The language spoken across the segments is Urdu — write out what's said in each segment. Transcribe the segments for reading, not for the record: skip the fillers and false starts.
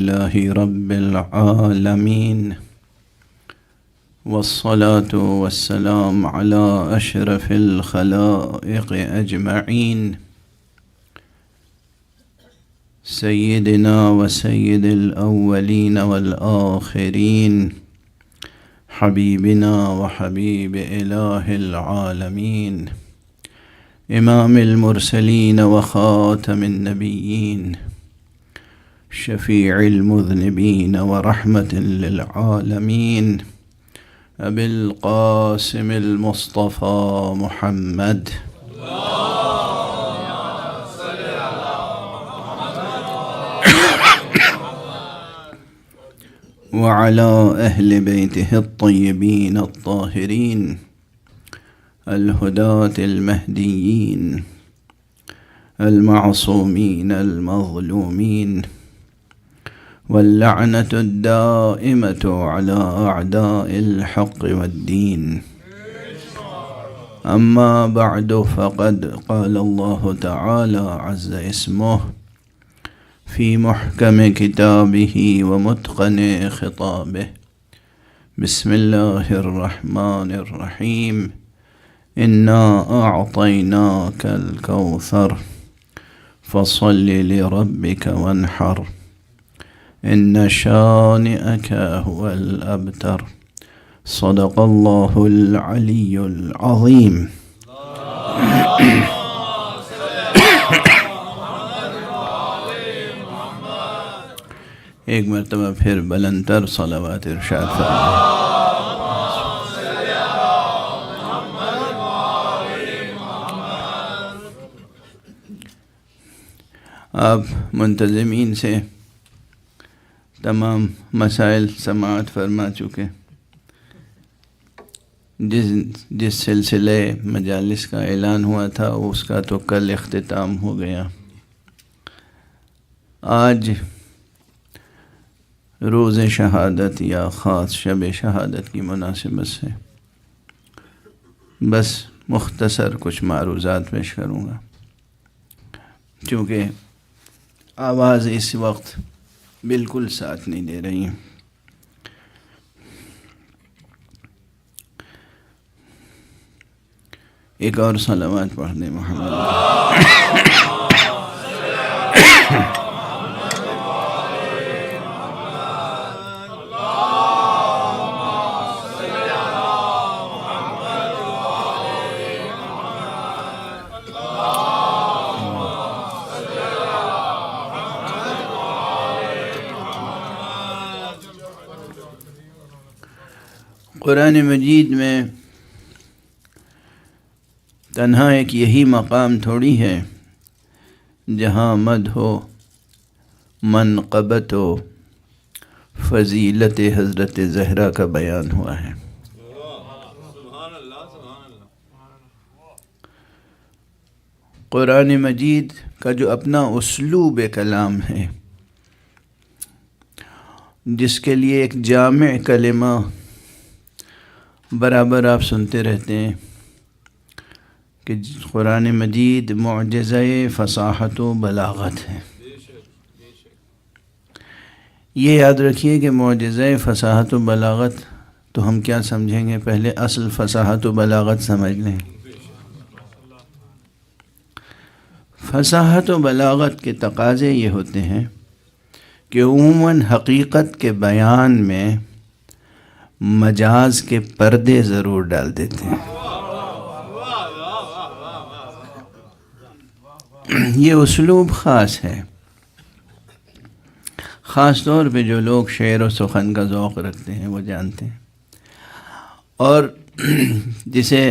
لله رب العالمين، والصلاة والسلام على أشرف الخلائق أجمعين، سيدنا وسيد الأولين والآخرين، حبيبنا وحبيب إله العالمين، إمام المرسلين وخاتم النبيين، شفيع المذنبين ورحمة للعالمين، أبي القاسم المصطفى محمد وعلى أهل بيته الطيبين الطاهرين الهداة المهديين المعصومين المظلومين، واللعنة الدائمة على أعداء الحق والدين. أما بعد، فقد قال الله تعالى عز اسمه في محكم كتابه ومتقن خطابه، بسم الله الرحمن الرحيم: إنا أعطيناك الكوثر فصل لربك وانحر إن شانئك هو الأبتر. صدق الله العلي العظيم. ایک مرتبہ پھر بلندتر صلوات ارشاد فرمائیں۔ آپ منتظمین سے تمام مسائل سماعت فرما چکے۔ جس سلسلے مجالس کا اعلان ہوا تھا اس کا تو کل اختتام ہو گیا۔ آج روز شہادت یا خاص شب شہادت کی مناسبت سے بس مختصر کچھ معروضات پیش کروں گا، چونکہ آواز اس وقت بالکل ساتھ نہیں دے رہی ہیں۔ ایک اور صلوات پڑھ دیں محمد۔ قرآن مجید میں تنہا ایک یہی مقام تھوڑی ہے جہاں مدح و منقبت و فضیلت حضرت زہرا کا بیان ہوا ہے۔ قرآن مجید کا جو اپنا اسلوب کلام ہے، جس کے لیے ایک جامع کلمہ برابر آپ سنتے رہتے ہیں کہ قرآن مجید معجزہ فصاحت و بلاغت ہے۔ یہ یاد رکھیے کہ معجزہ فصاحت و بلاغت تو ہم کیا سمجھیں گے، پہلے اصل فصاحت و بلاغت سمجھ لیں۔ فصاحت و بلاغت کے تقاضے یہ ہوتے ہیں کہ عموماً حقیقت کے بیان میں مجاز کے پردے ضرور ڈال دیتے ہیں۔ یہ اسلوب خاص ہے، خاص طور پہ جو لوگ شعر و سخن کا ذوق رکھتے ہیں وہ جانتے ہیں، اور جسے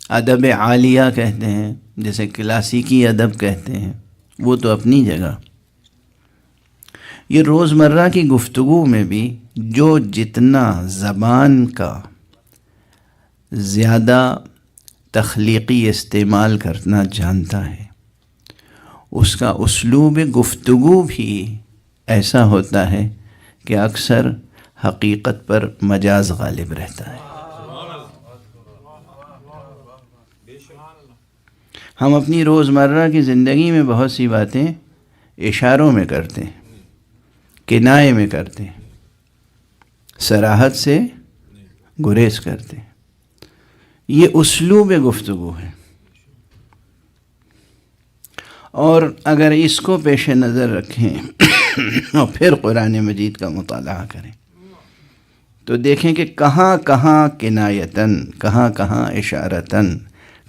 ادب عالیہ کہتے ہیں، جسے کلاسیکی ادب کہتے ہیں، وہ تو اپنی جگہ۔ یہ روزمرہ کی گفتگو میں بھی جو جتنا زبان کا زیادہ تخلیقی استعمال کرنا جانتا ہے، اس کا اسلوب گفتگو بھی ایسا ہوتا ہے کہ اکثر حقیقت پر مجاز غالب رہتا ہے۔ ہم اپنی روزمرہ کی زندگی میں بہت سی باتیں اشاروں میں کرتے ہیں، کنائے میں کرتے ہیں، صراحت سے گریز کرتے ہیں۔ یہ اسلوب گفتگو ہے، اور اگر اس کو پیش نظر رکھیں اور پھر قرآن مجید کا مطالعہ کریں تو دیکھیں کہ کہاں کہاں کنایتاً، کہاں کہاں اشارتاً،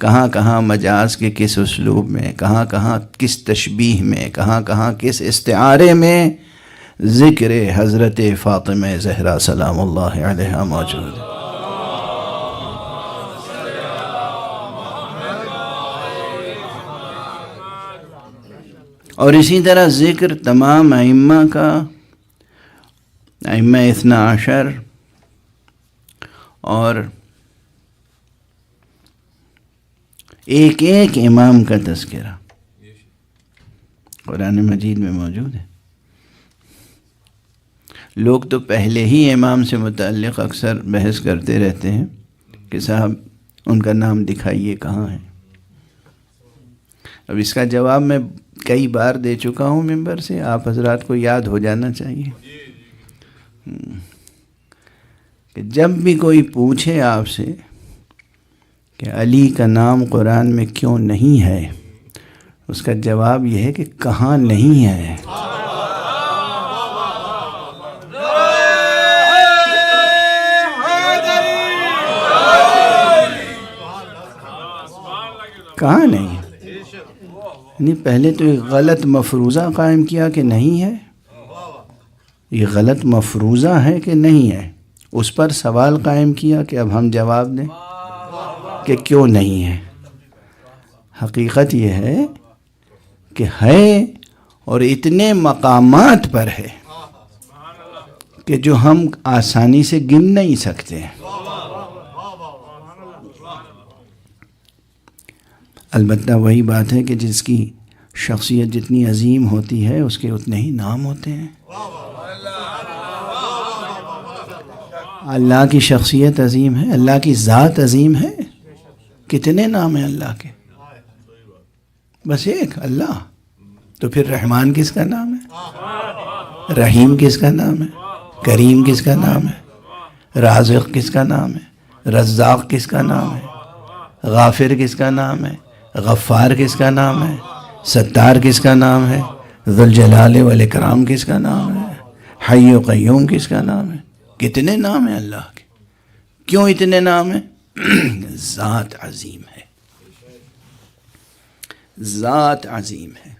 کہاں کہاں مجاز کے کس اسلوب میں، کہاں کہاں کس تشبیہ میں، کہاں کہاں کس استعارے میں ذکر حضرت فاطمہ زہرا سلام اللہ علیہا موجود ہے۔ اور اسی طرح ذکر تمام ائمہ کا، ائمہ اثنا عشر اور ایک ایک امام کا تذکرہ قرآن مجید میں موجود ہے۔ لوگ تو پہلے ہی امام سے متعلق اکثر بحث کرتے رہتے ہیں کہ صاحب ان کا نام دکھائیے کہاں ہے۔ اب اس کا جواب میں کئی بار دے چکا ہوں ممبر سے، آپ حضرات کو یاد ہو جانا چاہیے کہ جب بھی کوئی پوچھے آپ سے کہ علی کا نام قرآن میں کیوں نہیں ہے، اس کا جواب یہ ہے کہ کہاں نہیں ہے۔ کہاں نہیں ہے؟ یعنی پہلے تو ایک غلط مفروضہ قائم کیا کہ نہیں ہے، یہ غلط مفروضہ ہے کہ نہیں ہے، اس پر سوال قائم کیا کہ اب ہم جواب دیں کہ کیوں نہیں ہے۔ حقیقت یہ ہے کہ ہے، اور اتنے مقامات پر ہے کہ جو ہم آسانی سے گن نہیں سکتے ہیں۔ البتہ وہی بات ہے کہ جس کی شخصیت جتنی عظیم ہوتی ہے اس کے اتنے ہی نام ہوتے ہیں۔ اللہ کی شخصیت عظیم ہے، اللہ کی ذات عظیم ہے، کتنے نام ہیں اللہ کے؟ بس ایک اللہ۔ تو پھر رحمان کس کا نام ہے؟ رحیم کس کا نام ہے؟ کریم کس کا نام ہے؟ رازق کس کا نام ہے؟ رزاق کس کا نام ہے؟ غافر کس کا نام ہے؟ غفار کس کا نام ہے؟ ستار کس کا نام ہے؟ ذوالجلال والاکرام کس کا نام ہے؟ حی و قیوم کس کا نام ہے؟ کتنے نام ہیں اللہ کے؟ کیوں اتنے نام ہیں؟ ذات عظیم ہے، ذات عظیم ہے،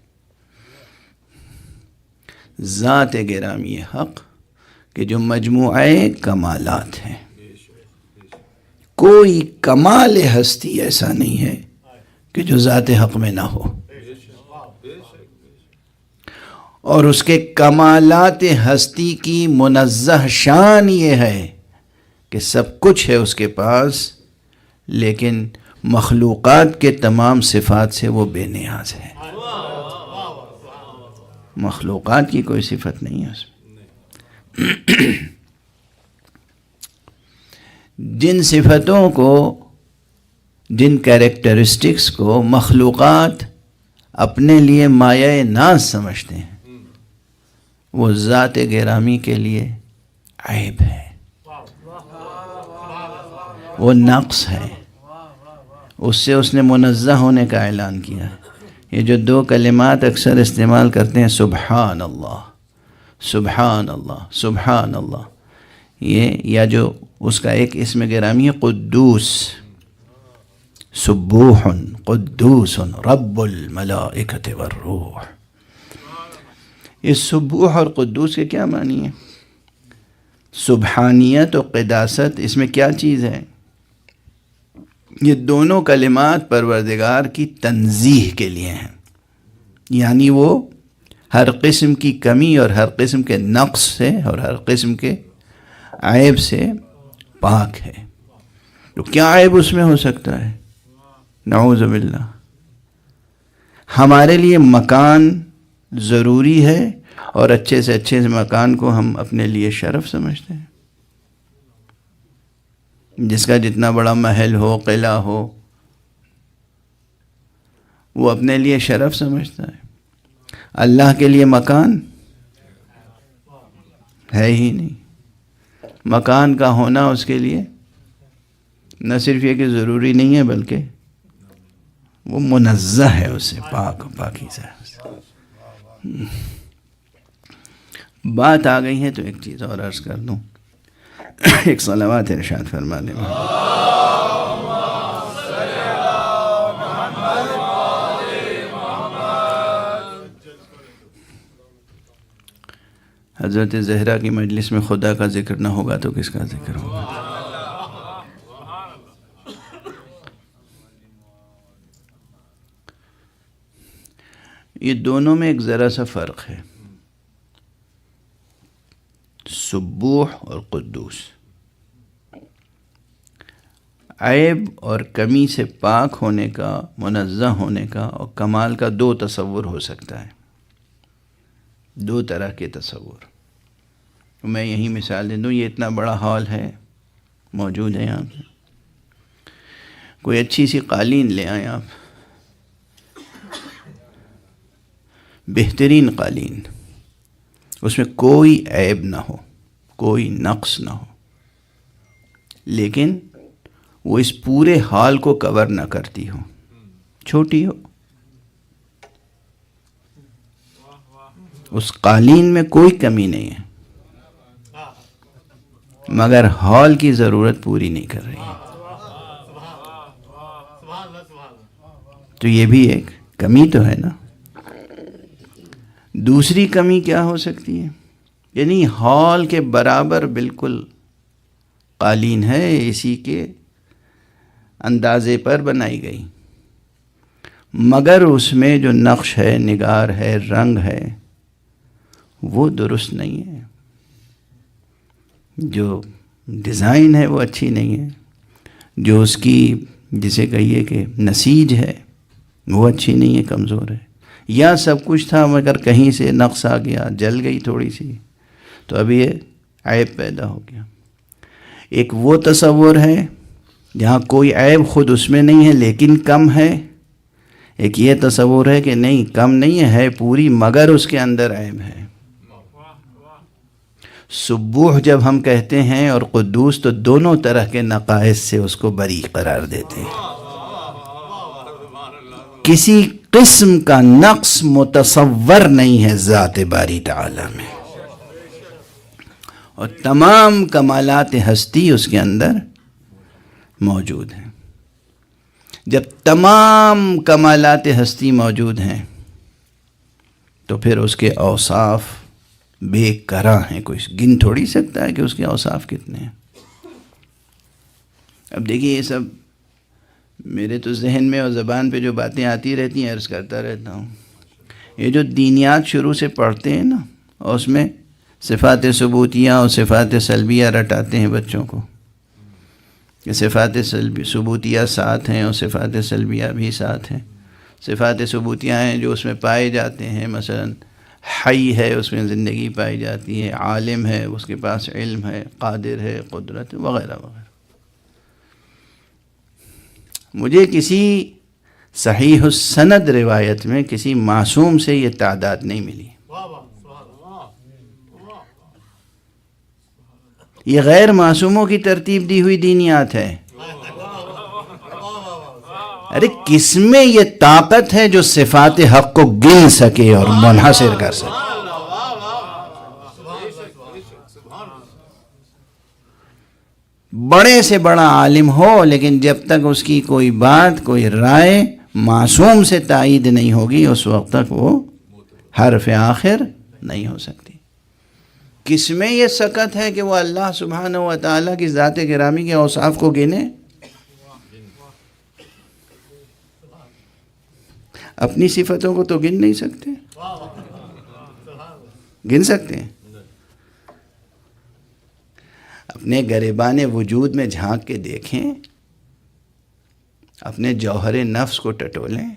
ذات گرامی حق کہ جو مجموعہ کمالات ہیں۔ کوئی کمال ہستی ایسا نہیں ہے کہ جو ذات حق میں نہ ہو، اور اس کے کمالات ہستی کی منزہ شان یہ ہے کہ سب کچھ ہے اس کے پاس، لیکن مخلوقات کے تمام صفات سے وہ بے نیاز ہے۔ مخلوقات کی کوئی صفت نہیں ہے اس میں۔ جن صفتوں کو، جن کیریکٹرسٹکس کو مخلوقات اپنے لیے مایہ ناز سمجھتے ہیں، وہ ذات گرامی کے لیے عیب ہے، وہ نقص ہے، اس سے اس نے منزہ ہونے کا اعلان کیا ہے۔ یہ جو دو کلمات اکثر استعمال کرتے ہیں، سبحان اللہ، سبحان اللہ، سبحان اللہ، یہ یا جو اس کا ایک اسم گرامی ہے قدوس، سبوح قدوس رب الملائکۃ والروح۔ اس سبوح اور قدوس کے کیا معنی ہے؟ سبحانیت و قداست، اس میں کیا چیز ہے؟ یہ دونوں کلمات پروردگار کی تنزیہ کے لیے ہیں، یعنی وہ ہر قسم کی کمی اور ہر قسم کے نقص سے اور ہر قسم کے عیب سے پاک ہے۔ تو کیا عیب اس میں ہو سکتا ہے؟ نعوذ باللہ۔ ہمارے لیے مکان ضروری ہے، اور اچھے سے اچھے مکان کو ہم اپنے لیے شرف سمجھتے ہیں۔ جس کا جتنا بڑا محل ہو، قلعہ ہو، وہ اپنے لیے شرف سمجھتا ہے۔ اللہ کے لیے مکان ہے ہی نہیں۔ مکان کا ہونا اس کے لیے نہ صرف یہ کہ ضروری نہیں ہے بلکہ وہ منزہ ہے، اس سے پاکیزہ ہے۔ بات آ گئی ہے تو ایک چیز اور عرض کر دوں، ایک صلوات ارشاد فرما لیں۔ حضرت زہرا کی مجلس میں خدا کا ذکر نہ ہوگا تو کس کا ذکر ہوگا؟ یہ دونوں میں ایک ذرا سا فرق ہے، سبوح اور قدوس۔ عیب اور کمی سے پاک ہونے کا، منزہ ہونے کا اور کمال کا دو تصور ہو سکتا ہے، دو طرح کے تصور۔ میں یہی مثال دے دوں، یہ اتنا بڑا ہال ہے، موجود ہے یہاں پہ، کوئی اچھی سی قالین لے آئیں آپ، بہترین قالین، اس میں کوئی عیب نہ ہو، کوئی نقص نہ ہو، لیکن وہ اس پورے ہال کو کور نہ کرتی ہو، چھوٹی ہو، اس قالین میں کوئی کمی نہیں ہے، مگر ہال کی ضرورت پوری نہیں کر رہی ہے، تو یہ بھی ایک کمی تو ہے نا۔ دوسری کمی کیا ہو سکتی ہے؟ یعنی ہال کے برابر بالکل قالین ہے، اسی کے اندازے پر بنائی گئی، مگر اس میں جو نقش ہے، نگار ہے، رنگ ہے، وہ درست نہیں ہے، جو ڈیزائن ہے وہ اچھی نہیں ہے، جو اس کی جسے کہیے کہ نسیج ہے وہ اچھی نہیں ہے، کمزور ہے، یا سب کچھ تھا مگر کہیں سے نقص آ گیا، جل گئی تھوڑی سی، تو اب یہ عیب پیدا ہو گیا۔ ایک وہ تصور ہے جہاں کوئی عیب خود اس میں نہیں ہے لیکن کم ہے، ایک یہ تصور ہے کہ نہیں، کم نہیں ہے پوری، مگر اس کے اندر عیب ہے۔ سبوح جب ہم کہتے ہیں اور قدوس، تو دونوں طرح کے نقائص سے اس کو بری قرار دیتے ہیں، کسی قسم کا نقص متصور نہیں ہے ذات باری تعالی میں، اور تمام کمالات ہستی اس کے اندر موجود ہیں۔ جب تمام کمالات ہستی موجود ہیں تو پھر اس کے اوصاف بے کرا ہیں، کوئی گن تھوڑی سکتا ہے کہ اس کے اوصاف کتنے ہیں۔ اب دیکھیے، یہ سب میرے تو ذہن میں اور زبان پہ جو باتیں آتی رہتی ہیں عرض کرتا رہتا ہوں۔ یہ جو دینیات شروع سے پڑھتے ہیں نا، اور اس میں صفات ثبوتیہ اور صفات سلبیہ رٹاتے ہیں بچوں کو، کہ صفات ثبوتیہ ساتھ ہیں اور صفات سلبیہ بھی ساتھ ہیں۔ صفات ثبوتیہ ہیں جو اس میں پائے جاتے ہیں، مثلا حی ہے، اس میں زندگی پائی جاتی ہے، عالم ہے، اس کے پاس علم ہے، قادر ہے، قدرت وغیرہ وغیرہ۔ مجھے کسی صحیح السند روایت میں کسی معصوم سے یہ تعداد نہیں ملی۔ یہ غیر معصوموں کی ترتیب دی ہوئی دینیات ہے۔ ارے کس میں یہ طاقت ہے جو صفات حق کو گن سکے اور منحصر کر سکے؟ بڑے سے بڑا عالم ہو، لیکن جب تک اس کی کوئی بات، کوئی رائے معصوم سے تائید نہیں ہوگی، اس وقت تک وہ حرف آخر نہیں ہو سکتی۔ کس میں یہ سکت ہے کہ وہ اللہ سبحانہ و تعالیٰ کی ذات گرامی کے اوصاف کو گنے؟ اپنی صفتوں کو تو گن نہیں سکتے، گن سکتے ہیں؟ اپنے گریبان وجود میں جھانک کے دیکھیں، اپنے جوہر نفس کو ٹٹولیں،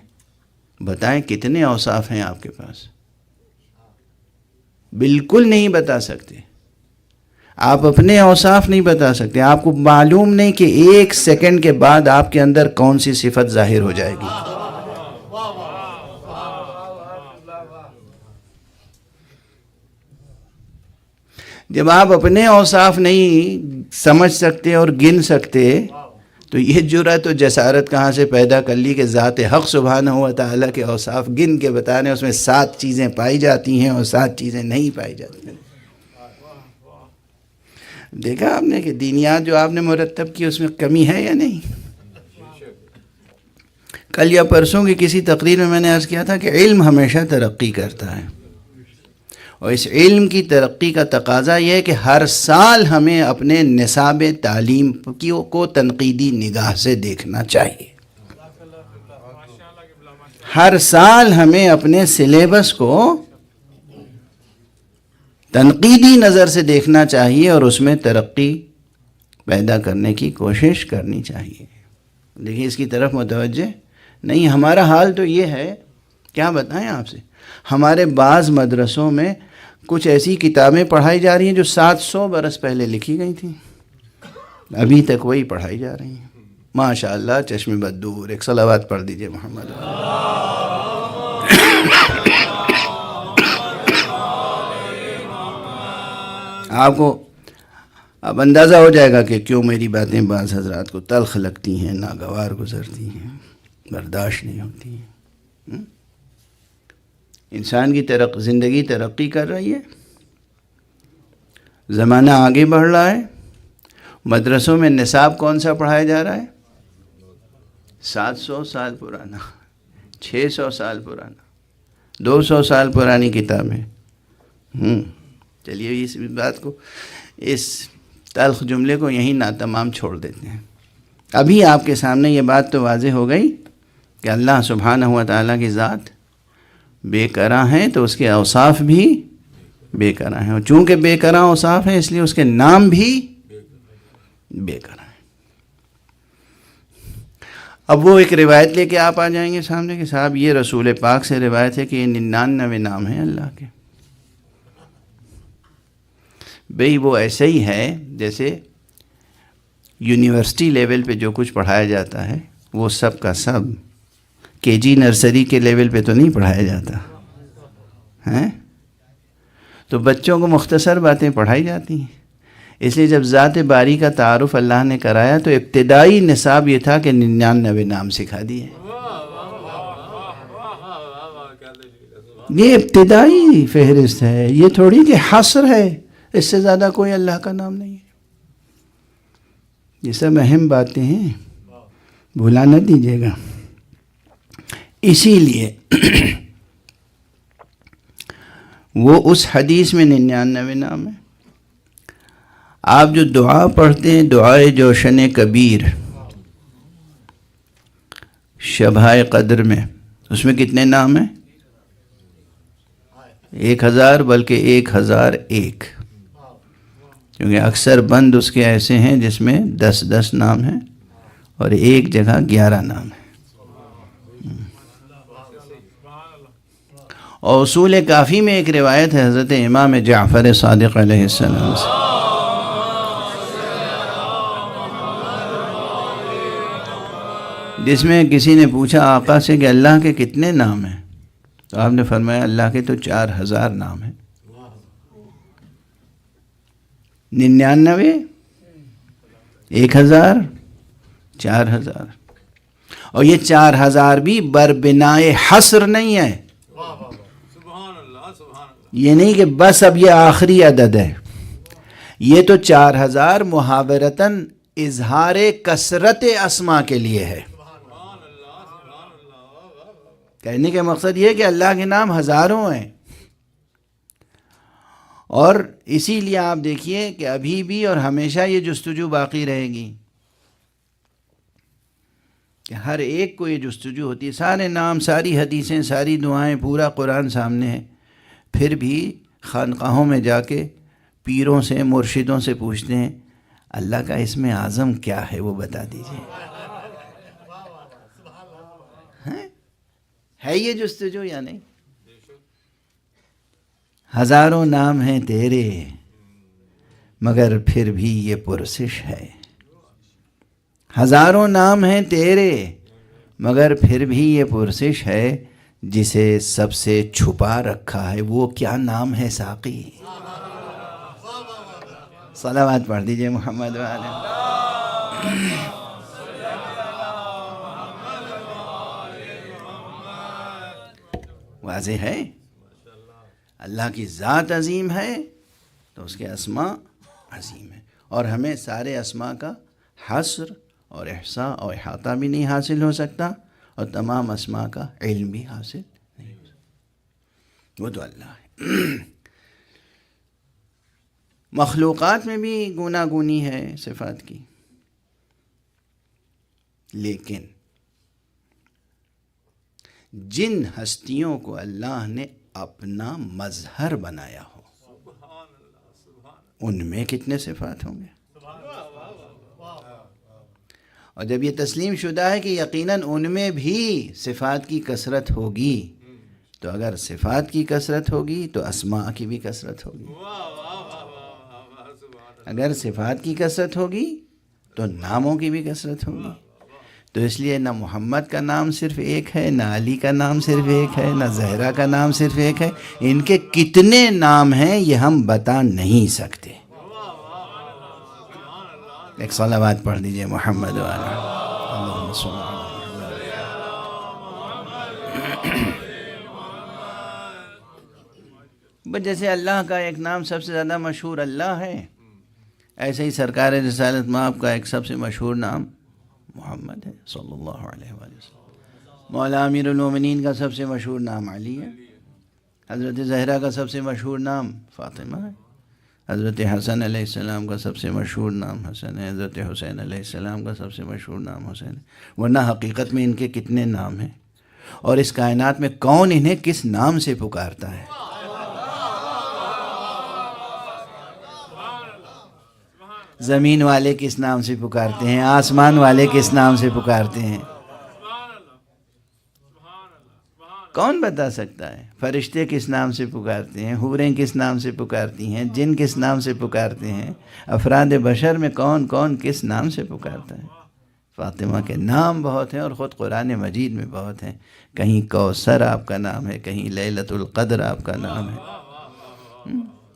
بتائیں کتنے اوصاف ہیں آپ کے پاس؟ بالکل نہیں بتا سکتے۔ آپ اپنے اوصاف نہیں بتا سکتے، آپ کو معلوم نہیں کہ ایک سیکنڈ کے بعد آپ کے اندر کون سی صفت ظاہر ہو جائے گی۔ جب آپ اپنے اوصاف نہیں سمجھ سکتے اور گن سکتے تو یہ جرأت و جسارت کہاں سے پیدا کر لی کہ ذات حق سبحانہ و تعالیٰ کے اوصاف گن کے بتانے، اس میں 7 چیزیں پائی جاتی ہیں اور 7 چیزیں نہیں پائی جاتی ہیں۔ دیکھا آپ نے کہ دینیات جو آپ نے مرتب کی اس میں کمی ہے یا نہیں؟ کل یا پرسوں کی کسی تقریر میں نے عرض کیا تھا کہ علم ہمیشہ ترقی کرتا ہے، اور اس علم کی ترقی کا تقاضا یہ ہے کہ ہر سال ہمیں اپنے نصاب تعلیم کو تنقیدی نگاہ سے دیکھنا چاہیے۔ ہر سال ہمیں اپنے سلیبس کو تنقیدی نظر سے دیکھنا چاہیے اور اس میں ترقی پیدا کرنے کی کوشش کرنی چاہیے۔ دیکھیے اس کی طرف متوجہ نہیں، ہمارا حال تو یہ ہے، کیا بتائیں آپ سے، ہمارے بعض مدرسوں میں کچھ ایسی کتابیں پڑھائی جا رہی ہیں جو 700 برس پہلے لکھی گئی تھیں، ابھی تک وہی پڑھائی جا رہی ہیں۔ ماشاءاللہ، چشم بددور، ایک صلوات پڑھ دیجئے محمد۔ آپ کو اب اندازہ ہو جائے گا کہ کیوں میری باتیں بعض حضرات کو تلخ لگتی ہیں، ناگوار گزرتی ہیں، برداشت نہیں ہوتی ہیں۔ انسان کی زندگی ترقی کر رہی ہے، زمانہ آگے بڑھ رہا ہے، مدرسوں میں نصاب کون سا پڑھایا جا رہا ہے؟ 700 سال پرانا، 600 سال پرانا، 200 سال پرانی کتابیں۔ چلیے اس بات کو، اس تلخ جملے کو یہیں ناتمام چھوڑ دیتے ہیں۔ ابھی آپ کے سامنے یہ بات تو واضح ہو گئی کہ اللہ سبحانہ و تعالیٰ کی ذات بے کرا ہیں تو اس کے اوصاف بھی بے کرا ہیں، اور چونکہ بے کرا اوصاف ہیں اس لیے اس کے نام بھی بے کرا ہیں۔ اب وہ ایک روایت لے کے آپ آ جائیں گے سامنے کہ صاحب یہ رسول پاک سے روایت ہے کہ یہ 99 نام ہیں اللہ کے۔ بھئی وہ ایسے ہی ہے جیسے یونیورسٹی لیول پہ جو کچھ پڑھایا جاتا ہے وہ سب کا سب کے جی نرسری کے لیول پہ تو نہیں پڑھایا جاتا ہیں، تو بچوں کو مختصر باتیں پڑھائی جاتی ہیں۔ اس لیے جب ذات باری کا تعارف اللہ نے کرایا تو ابتدائی نصاب یہ تھا کہ 99 نام سکھا دیے۔ یہ ابتدائی فہرست ہے، یہ تھوڑی کہ حصر ہے، اس سے زیادہ کوئی اللہ کا نام نہیں ہے۔ یہ سب اہم باتیں ہیں، بھلا نہ دیجیے گا۔ اسی لیے وہ اس حدیث میں 99 نام ہے۔ آپ جو دعا پڑھتے ہیں، دعائے جوشن کبیر شبۂ قدر میں، اس میں کتنے نام ہیں؟ 1000، بلکہ 1001، کیونکہ اکثر بند اس کے ایسے ہیں جس میں 10 نام ہیں اور ایک جگہ 11 نام ہیں۔ اور اصول کافی میں ایک روایت ہے حضرت امام جعفر صادق علیہ السلام سے، جس میں کسی نے پوچھا آقا سے کہ اللہ کے کتنے نام ہیں؟ تو آپ نے فرمایا اللہ کے تو 4000 نام ہیں۔ 99، 1000، 4000، اور یہ 4000 بھی بربنائے حصر نہیں ہے۔ یہ نہیں کہ بس اب یہ آخری عدد ہے، یہ تو 4000 محاورتاً اظہار کثرت اسما کے لیے ہے۔ کہنے کا مقصد یہ ہے کہ اللہ کے نام ہزاروں ہیں، اور اسی لیے آپ دیکھیے کہ ابھی بھی اور ہمیشہ یہ جستجو باقی رہے گی کہ ہر ایک کو یہ جستجو ہوتی ہے۔ سارے نام، ساری حدیثیں، ساری دعائیں، پورا قرآن سامنے ہے، پھر بھی خانقاہوں میں جا کے پیروں سے، مرشدوں سے پوچھتے ہیں اللہ کا اسم اعظم کیا ہے، وہ بتا دیجئے۔ ہے یہ جستجو یا نہیں؟ ہزاروں نام ہیں تیرے مگر پھر بھی یہ پرسش ہے، ہزاروں نام ہیں تیرے مگر پھر بھی یہ پرسش ہے، جسے سب سے چھپا رکھا ہے وہ کیا نام ہے ساقی۔ صلوات پڑھ دیجئے محمد والے. واضح ہے اللہ کی ذات عظیم ہے تو اس کے اسماء عظیم ہیں، اور ہمیں سارے اسماء کا حصر اور احصاء اور احاطہ بھی نہیں حاصل ہو سکتا، اور تمام اسماء کا علم بھی حاصل نہیں ہو سکتا. وہ تو اللہ ہے. مخلوقات میں بھی گوناگونی ہے صفات کی، لیکن جن ہستیوں کو اللہ نے اپنا مظہر بنایا ہو ان میں کتنے صفات ہوں گے. اور جب یہ تسلیم شدہ ہے کہ یقیناً ان میں بھی صفات کی کثرت ہوگی، تو اگر صفات کی کثرت ہوگی تو اسماء کی بھی کثرت ہوگی. اگر صفات کی کثرت ہوگی تو ناموں کی بھی کثرت ہوگی. تو اس لیے نہ محمد کا نام صرف ایک ہے، نہ علی کا نام صرف ایک ہے، نہ زہرا کا نام صرف ایک ہے. ان کے کتنے نام ہیں یہ ہم بتا نہیں سکتے. ایک صلوات پڑھ دیجئے محمد والا. اللہم صل علی محمد. جیسے اللہ کا ایک نام سب سے زیادہ مشہور اللہ ہے، ایسے ہی سرکار رسالت مآب کا ایک سب سے مشہور نام محمد ہے صلی اللہ علیہ وآلہ وسلم. مولا امیر المومنین کا سب سے مشہور نام علی ہے. حضرت زہرا کا سب سے مشہور نام فاطمہ ہے. حضرت حسن علیہ السلام کا سب سے مشہور نام حسن ہے. حضرت حسین علیہ السلام کا سب سے مشہور نام حسین ہے. ورنہ حقیقت میں ان کے کتنے نام ہیں، اور اس کائنات میں کون انہیں کس نام سے پکارتا ہے. زمین والے کس نام سے پکارتے ہیں، آسمان والے کس نام سے پکارتے ہیں، کون بتا سکتا ہے. فرشتے کس نام سے پکارتے ہیں، حوریں کس نام سے پکارتی ہیں، جن کس نام سے پکارتے ہیں، افراد بشر میں کون کون کس نام سے پکارتا ہے. فاطمہ کے نام بہت ہیں، اور خود قرآن مجید میں بہت ہیں. کہیں کوثر آپ کا نام ہے، کہیں لیلۃ القدر آپ کا نام ہے.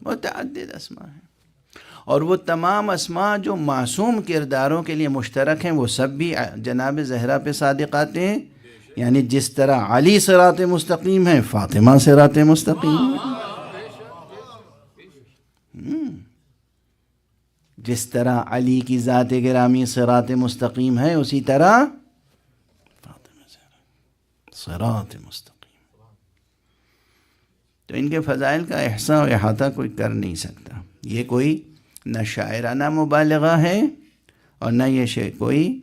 متعدد اسماء ہیں، اور وہ تمام اسماء جو معصوم کرداروں کے لیے مشترک ہیں وہ سب بھی جناب زہرا پہ صادق آتے ہیں. یعنی جس طرح علی صراط مستقیم ہے، فاطمہ صراط مستقیم ہے. جس طرح علی کی ذات گرامی صراط مستقیم ہے، اسی طرح فاطمہ صراط مستقیم. تو ان کے فضائل کا احصاء و احاطہ کوئی کر نہیں سکتا. یہ کوئی نہ شاعرانہ مبالغہ ہے، اور نہ یہ کوئی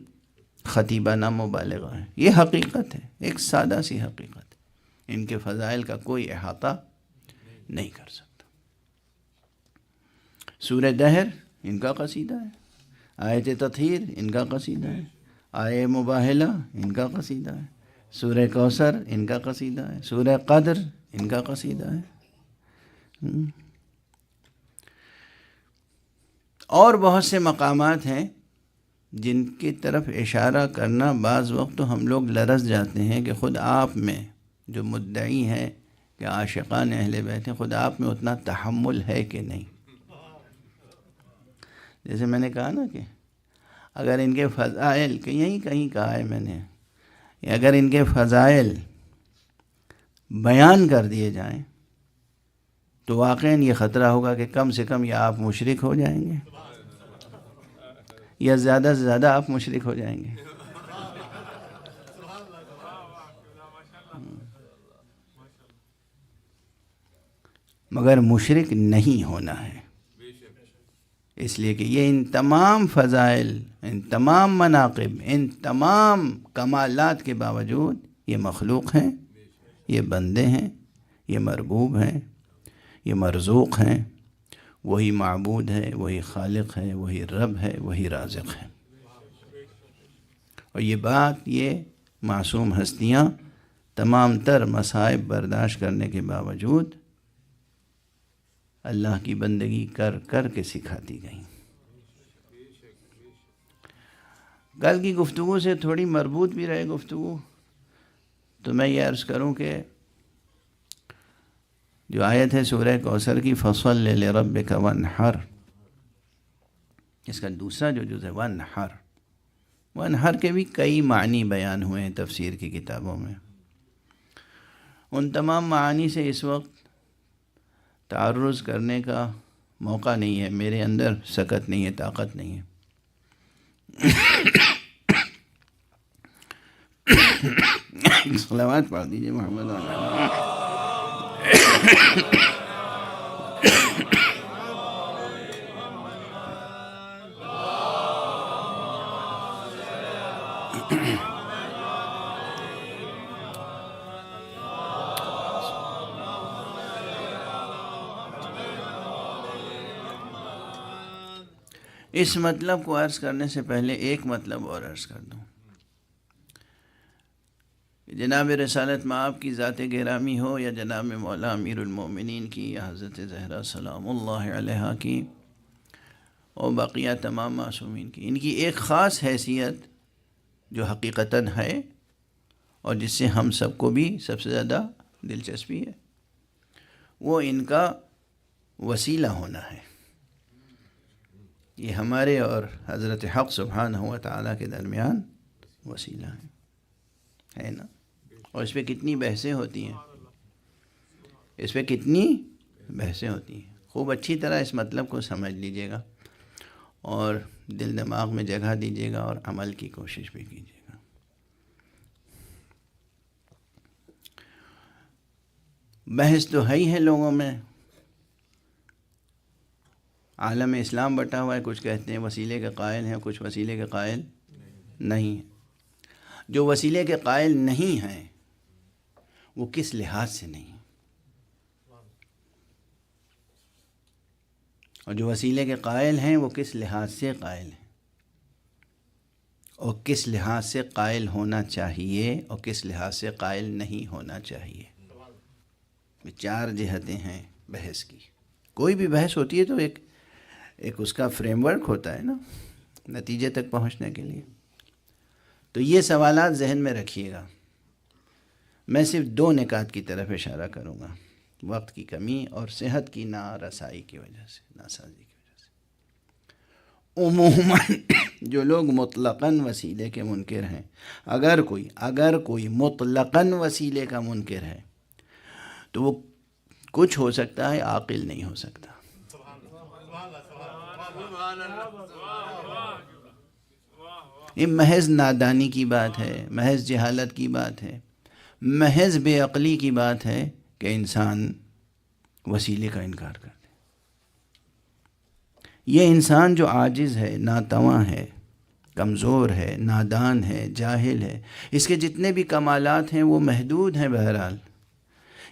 خطیبانہ مبالغہ ہے. یہ حقیقت ہے، ایک سادہ سی حقیقت. ان کے فضائل کا کوئی احاطہ نہیں کر سکتا. سورہ دہر ان کا قصیدہ ہے، آیت تطہیر ان کا قصیدہ ہے، آیت مباہلہ ان کا قصیدہ ہے، سورہ کوثر ان کا قصیدہ ہے، سورہ قدر ان کا قصیدہ ہے. اور بہت سے مقامات ہیں جن کی طرف اشارہ کرنا بعض وقت تو ہم لوگ لرز جاتے ہیں کہ خود آپ میں جو مدعی ہیں کہ عاشقان اہل بیت ہیں، خود آپ میں اتنا تحمل ہے کہ نہیں. جیسے میں نے کہا نا کہ اگر ان کے فضائل، کہ یہیں کہیں کہا ہے میں نے، اگر ان کے فضائل بیان کر دیے جائیں تو واقعاً یہ خطرہ ہوگا کہ کم سے کم یا آپ مشرک ہو جائیں گے، یا زیادہ سے زیادہ آپ مشرک ہو جائیں گے. مگر مشرک نہیں ہونا ہے، اس لیے کہ یہ ان تمام فضائل، ان تمام مناقب، ان تمام کمالات کے باوجود یہ مخلوق ہیں، یہ بندے ہیں، یہ مربوب ہیں، یہ مرزوق ہیں. وہی معبود ہے، وہی خالق ہے، وہی رب ہے، وہی رازق ہے. اور یہ بات، یہ معصوم ہستیاں تمام تر مصائب برداشت کرنے کے باوجود اللہ کی بندگی کر کر کے سکھاتی گئیں. کل کی گفتگو سے تھوڑی مربوط بھی رہے گفتگو، تو میں یہ عرض کروں کہ جو آیت ہے سورہ کوثر کی، فَصَلِّ لِرَبِّكَ وَانْحَرْ، اس کا دوسرا جو جز ہے وانحر، وانحر کے بھی کئی معنی بیان ہوئے ہیں تفسیر کی کتابوں میں. ان تمام معانی سے اس وقت تعرض کرنے کا موقع نہیں ہے، میرے اندر سکت نہیں ہے، طاقت نہیں ہے. صلوات پڑھ دیجیے محمد علیہ. اس مطلب کو عرض کرنے سے پہلے ایک مطلب اور عرض کر دوں. جناب رسالت مآب کی ذات گرامی ہو یا جناب مولا امیر المومنین کی یا حضرت زہرا سلام اللہ علیہا کی اور بقیہ تمام معصومین کی، ان کی ایک خاص حیثیت جو حقیقتاً ہے اور جس سے ہم سب کو بھی سب سے زیادہ دلچسپی ہے، وہ ان کا وسیلہ ہونا ہے. یہ ہمارے اور حضرت حق سبحانہ و تعالیٰ کے درمیان وسیلہ ہے نا. اور اس پہ کتنی بحثیں ہوتی ہیں، اس پہ کتنی بحثیں ہوتی ہیں. خوب اچھی طرح اس مطلب کو سمجھ لیجیے گا اور دل دماغ میں جگہ دیجیے گا اور عمل کی کوشش بھی کیجیے گا. بحث تو ہے ہی ہے لوگوں میں. عالم اسلام بٹا ہوا ہے، کچھ کہتے ہیں وسیلے کے قائل ہیں، کچھ وسیلے کے قائل نہیں ہیں. جو وسیلے کے قائل نہیں ہیں وہ کس لحاظ سے نہیں ہیں، اور جو وسیلے کے قائل ہیں وہ کس لحاظ سے قائل ہیں، اور کس لحاظ سے قائل ہونا چاہیے اور کس لحاظ سے قائل نہیں ہونا چاہیے. چار جہتیں ہیں بحث کی. کوئی بھی بحث ہوتی ہے تو ایک اس کا فریم ورک ہوتا ہے نا نتیجے تک پہنچنے کے لیے. تو یہ سوالات ذہن میں رکھیے گا. میں صرف دو نکات کی طرف اشارہ کروں گا، وقت کی کمی اور صحت کی نارسائی کی وجہ سے، ناسازی کی وجہ سے. عموماً جو لوگ مطلقاً وسیلے کے منکر ہیں، اگر کوئی مطلقاً وسیلے کا منکر ہے تو وہ کچھ ہو سکتا ہے، عاقل نہیں ہو سکتا. یہ محض نادانی کی بات ہے، محض جہالت کی بات ہے، محض بے عقلی کی بات ہے کہ انسان وسیلے کا انکار کر دے. یہ انسان جو عاجز ہے، ناتواں ہے، کمزور ہے، نادان ہے، جاہل ہے، اس کے جتنے بھی کمالات ہیں وہ محدود ہیں. بہرحال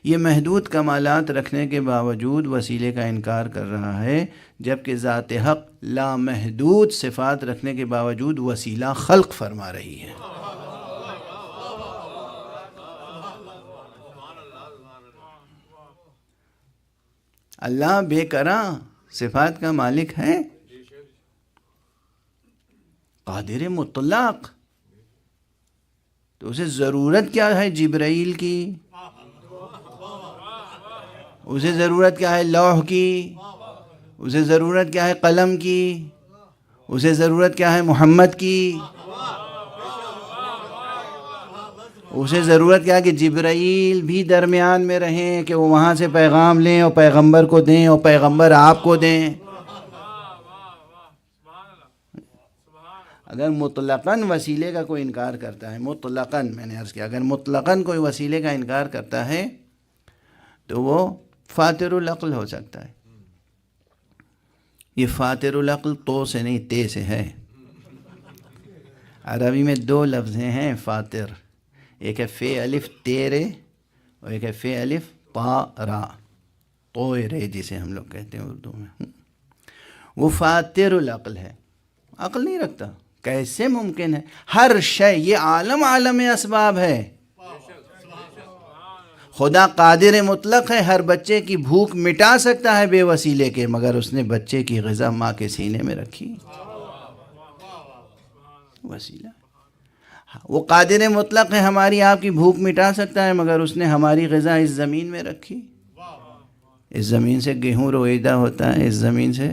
یہ محدود کمالات رکھنے کے باوجود وسیلے کا انکار کر رہا ہے، جبکہ ذات حق لامحدود صفات رکھنے کے باوجود وسیلہ خلق فرما رہی ہے. اللہ بے کراں صفات کا مالک ہے، قادر مطلق. تو اسے ضرورت کیا ہے جبرائیل کی، اسے ضرورت کیا ہے لوح کی، اسے ضرورت کیا ہے قلم کی، اسے ضرورت کیا ہے محمد کی، اسے ضرورت کیا ہے کہ جبرائیل بھی درمیان میں رہیں کہ وہ وہاں سے پیغام لیں اور پیغمبر کو دیں اور پیغمبر آپ کو دیں. اگر مطلقاً وسیلے کا کوئی انکار کرتا ہے، مطلقاً میں نے عرض کیا اگر مطلقاً کوئی وسیلے کا انکار کرتا ہے تو وہ فاتر العقل ہو سکتا ہے. یہ فاتر العقل تو سے نہیں تے سے ہے. عربی میں دو لفظ ہیں فاتر، ایک ہے فے الف تیرے اور ایک ہے فے الف پا را، تو رے جسے ہم لوگ کہتے ہیں اردو میں. وہ فاتر العقل ہے، عقل نہیں رکھتا. کیسے ممکن ہے؟ ہر شے، یہ عالم اسباب ہے. خدا قادر مطلق ہے، ہر بچے کی بھوک مٹا سکتا ہے بے وسیلے کے، مگر اس نے بچے کی غذا ماں کے سینے میں رکھی، وسیلہ. وہ قادر مطلق ہے، ہماری آپ کی بھوک مٹا سکتا ہے، مگر اس نے ہماری غذا اس زمین میں رکھی. اس زمین سے گیہوں رویدہ ہوتا ہے، اس زمین سے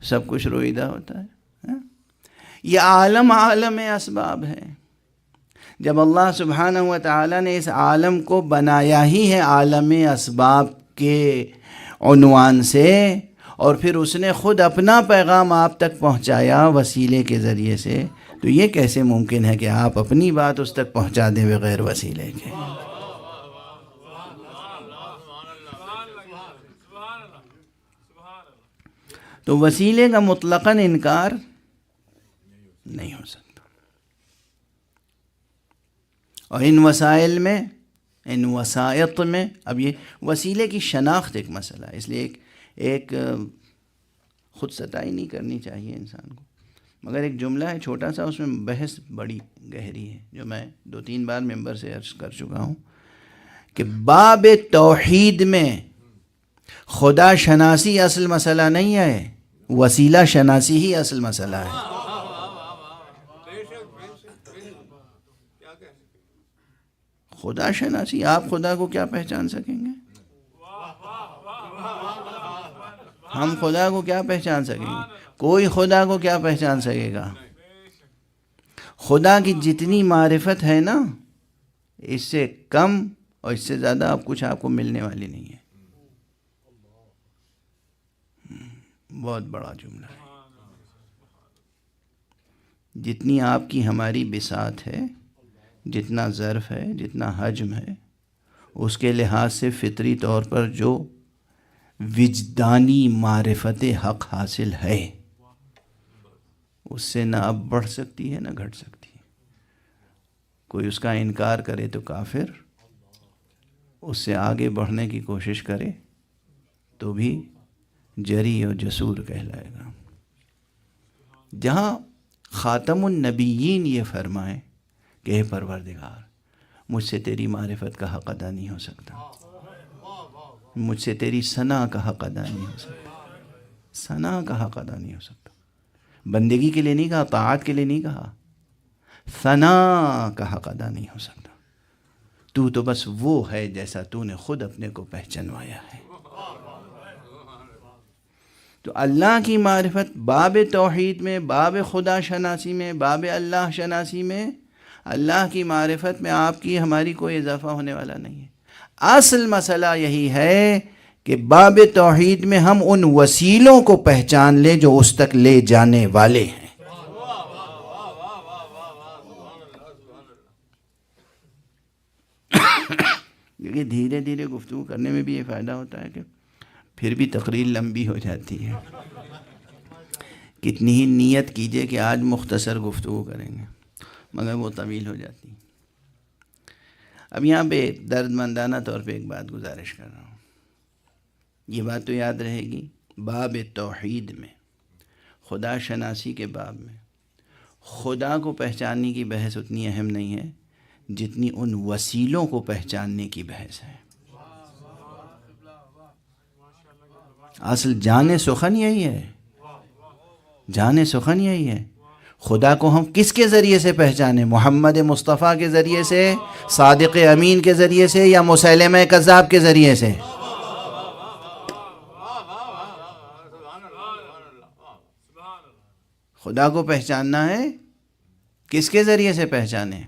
سب کچھ رویدہ ہوتا ہے؟ یہ عالم اسباب ہے. جب اللہ سبحانہ و تعالیٰ نے اس عالم کو بنایا ہی ہے عالم اسباب کے عنوان سے، اور پھر اس نے خود اپنا پیغام آپ تک پہنچایا وسیلے کے ذریعے سے، تو یہ کیسے ممکن ہے کہ آپ اپنی بات اس تک پہنچا دیں بغیر وسیلے کے؟ تو وسیلے کا مطلقاً انکار نہیں ہو سکتا. اور ان وسائل میں، ان وسائط میں، اب یہ وسیلے کی شناخت ایک مسئلہ ہے، اس لیے ایک خود ستائی نہیں کرنی چاہیے انسان کو. مگر ایک جملہ ہے چھوٹا سا، اس میں بحث بڑی گہری ہے، جو میں 2-3 بار ممبر سے عرض کر چکا ہوں کہ باب توحید میں خدا شناسی اصل مسئلہ نہیں ہے، وسیلہ شناسی ہی اصل مسئلہ ہے. خدا شناسی، آپ خدا کو کیا پہچان سکیں گے؟ ہم خدا کو کیا پہچان سکیں گے؟ کوئی خدا کو کیا پہچان سکے گا؟ خدا کی جتنی معرفت ہے نا، اس سے کم اور اس سے زیادہ اب کچھ آپ کو ملنے والی نہیں ہے. بہت بڑا جملہ ہے. جتنی آپ کی ہماری بساط ہے، جتنا ظرف ہے، جتنا حجم ہے، اس کے لحاظ سے فطری طور پر جو وجدانی معرفت حق حاصل ہے، اس سے نہ اب بڑھ سکتی ہے نہ گھٹ سکتی ہے. کوئی اس کا انکار کرے تو کافر، اس سے آگے بڑھنے کی کوشش کرے تو بھی جری اور جسور کہلائے گا. جہاں خاتم النبیین یہ فرمائے کہ اے پروردگار، مجھ سے تیری معرفت کا حق ادا نہیں ہو سکتا، مجھ سے تیری ثنا کا حق ادا نہیں ہو سکتا. ثنا کا حق ادا نہیں ہو سکتا. بندگی کے لیے نہیں کہا، طاعت کے لیے نہیں کہا، ثنا کا حق ادا نہیں ہو سکتا. تو بس وہ ہے جیسا تو نے خود اپنے کو پہچنوایا ہے. تو اللہ کی معرفت باب توحید میں، باب خدا شناسی میں، باب اللہ شناسی میں، اللہ کی معرفت میں آپ کی ہماری کوئی اضافہ ہونے والا نہیں ہے. اصل مسئلہ یہی ہے کہ باب توحید میں ہم ان وسیلوں کو پہچان لیں جو اس تک لے جانے والے ہیں. کیونکہ دھیرے دھیرے گفتگو کرنے میں بھی یہ فائدہ ہوتا ہے کہ پھر بھی تقریر لمبی ہو جاتی ہے. کتنی ہی نیت کیجئے کہ آج مختصر گفتگو کریں گے، مگر وہ طویل ہو جاتی. اب یہاں پہ درد مندانہ طور پہ ایک بات گزارش کر رہا ہوں. یہ بات تو یاد رہے گی، باب توحید میں، خدا شناسی کے باب میں، خدا کو پہچاننے کی بحث اتنی اہم نہیں ہے جتنی ان وسیلوں کو پہچاننے کی بحث ہے. اصل جان سخن یہی ہے، جان سخن یہی ہے. خدا کو ہم کس کے ذریعے سے پہچانے؟ محمد مصطفیٰ کے ذریعے سے، صادق امین کے ذریعے سے، یا مسیلمہ کذاب کے ذریعے سے؟ خدا کو پہچاننا ہے، کس کے ذریعے سے پہچانے؟